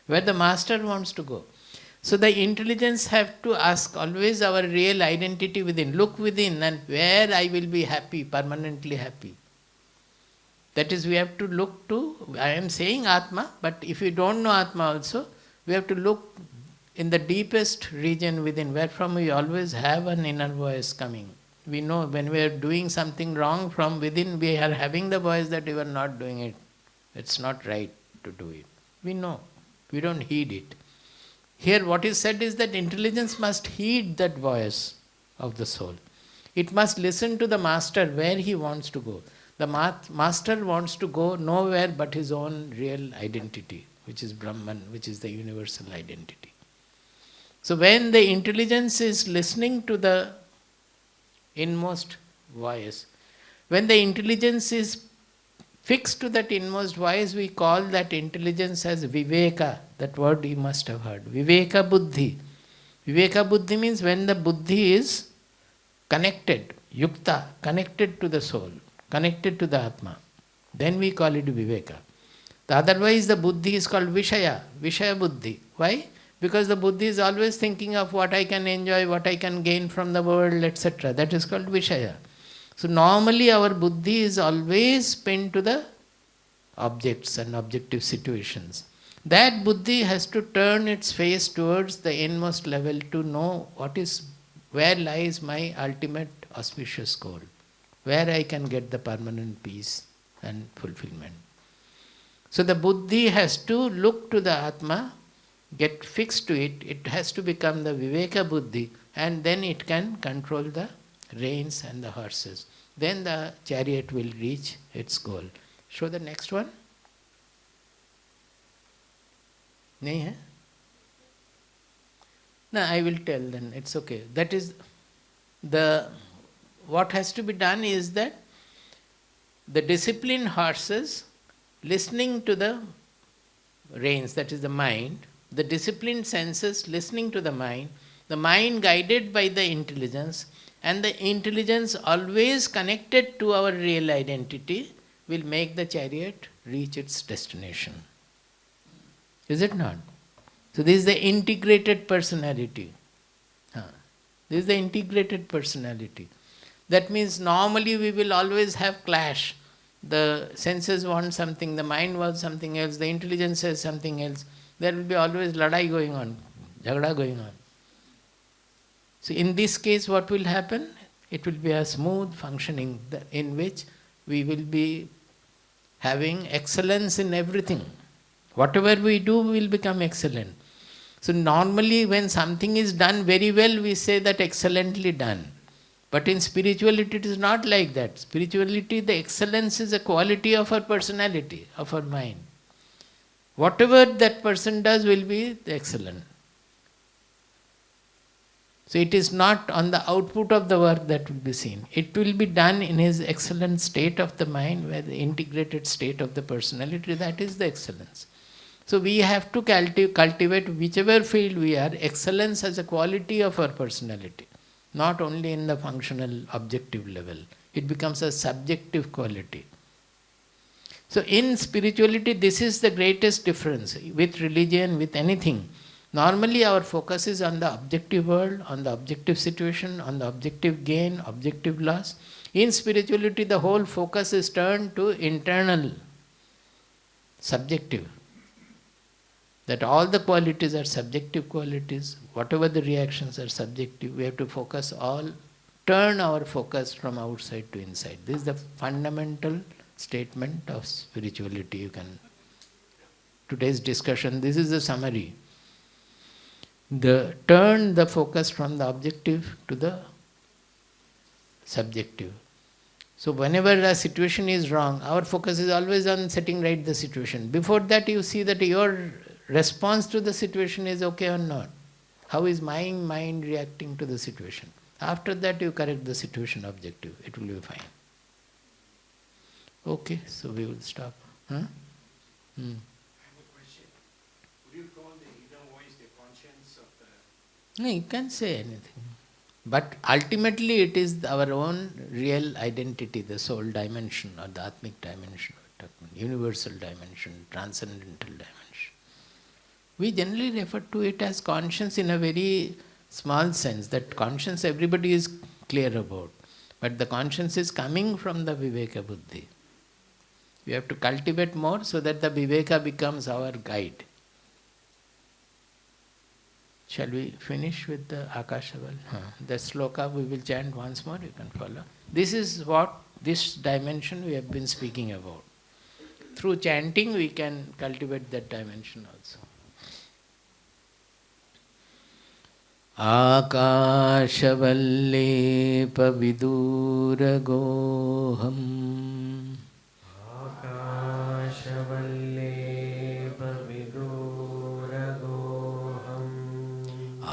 where the master wants to go. So the intelligence have to ask always our real identity within. Look within and where I will be happy, permanently happy. That is, we have to look to, I am saying Atma, but if you don't know Atma also, we have to look in the deepest region within, where from we always have an inner voice coming. We know when we are doing something wrong, from within we are having the voice that you are not doing it. It's not right to do it. We know. We don't heed it. Here what is said is that intelligence must heed that voice of the soul. It must listen to the master where he wants to go. The master wants to go nowhere but his own real identity, which is Brahman, which is the universal identity. So when the intelligence is listening to the inmost voice, when the intelligence is fixed to that inmost voice, we call that intelligence as viveka. That word you must have heard. Viveka buddhi. Viveka buddhi means when the buddhi is connected, yukta, connected to the soul, connected to the Atma. Then we call it viveka. Otherwise the buddhi is called vishaya, vishaya buddhi. Why? Because the buddhi is always thinking of what I can enjoy, what I can gain from the world, etc. That is called vishaya. So normally our buddhi is always pinned to the objects and objective situations. That buddhi has to turn its face towards the inmost level to know where lies my ultimate auspicious goal, where I can get the permanent peace and fulfillment. So the buddhi has to look to the Atma, get fixed to it, it has to become the viveka buddhi, and then it can control the reins and the horses. Then the chariot will reach its goal. Show the next one. Nahi hai? No, I will tell then, it's okay. That is what has to be done is that the disciplined horses listening to the reins, that is the mind, the disciplined senses listening to the mind guided by the intelligence, and the intelligence always connected to our real identity will make the chariot reach its destination. Is it not? So this is the integrated personality. This is the integrated personality. That means normally we will always have clash. The senses want something, the mind wants something else, the intelligence says something else. There will be always ladai going on, jhagda going on. So in this case what will happen? It will be a smooth functioning in which we will be having excellence in everything. Whatever we do will become excellent. So normally when something is done very well, we say that excellently done. But in spirituality it is not like that. Spirituality, the excellence is a quality of our personality, of our mind. Whatever that person does will be excellent. So it is not on the output of the work that will be seen. It will be done in his excellent state of the mind, where the integrated state of the personality, that is the excellence. So we have to cultivate whichever field we are, excellence as a quality of our personality. Not only in the functional objective level. It becomes a subjective quality. So in spirituality, this is the greatest difference with religion, with anything. Normally our focus is on the objective world, on the objective situation, on the objective gain, objective loss. In spirituality, the whole focus is turned to internal, subjective. That all the qualities are subjective qualities, whatever the reactions are subjective, we have to turn our focus from outside to inside. This is the fundamental statement of spirituality. Today's discussion, this is the summary. Turn the focus from the objective to the subjective. So whenever a situation is wrong, our focus is always on setting right the situation. Before that you see that your response to the situation is okay or not. How is my mind reacting to the situation? After that you correct the situation objective. It will be fine. Okay, so we will stop. I have a question. No, you can say anything. But ultimately it is our own real identity, the soul dimension or the Atmic dimension, universal dimension, transcendental dimension. We generally refer to it as conscience in a very small sense, that conscience everybody is clear about. But the conscience is coming from the Viveka Buddhi. We have to cultivate more so that the Viveka becomes our guide. Shall we finish with the Akashaval? The sloka we will chant once more, you can follow. This is what, this dimension we have been speaking about. Through chanting we can cultivate that dimension also. Akashavallepaviduragoham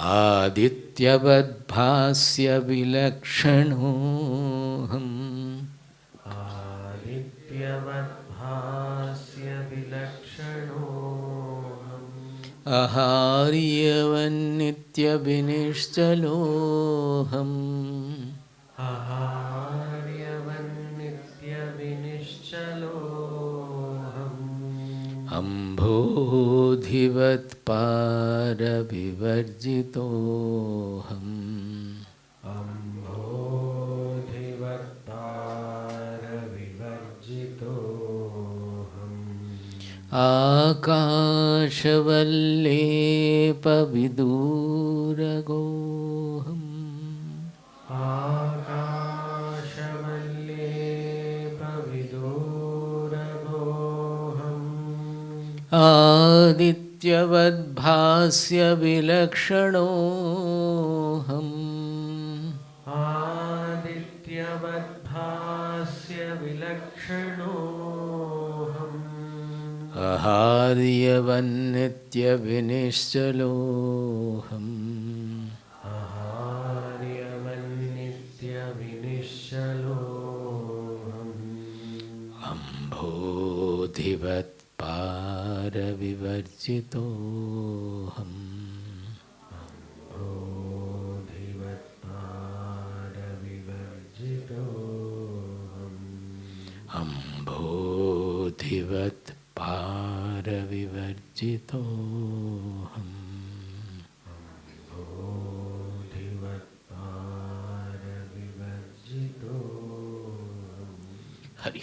Adityavadbhasya vilakshanoham Aharyavannityavinishchaloham Ambodhivat paravivarjitoham Akashavallepaviduragoham Adityavadbhasya vilakshanoham Aharyavannityavinishchaloham Ambodhivat paravivarjitoham Ambodhivat paravivarjitoham Hari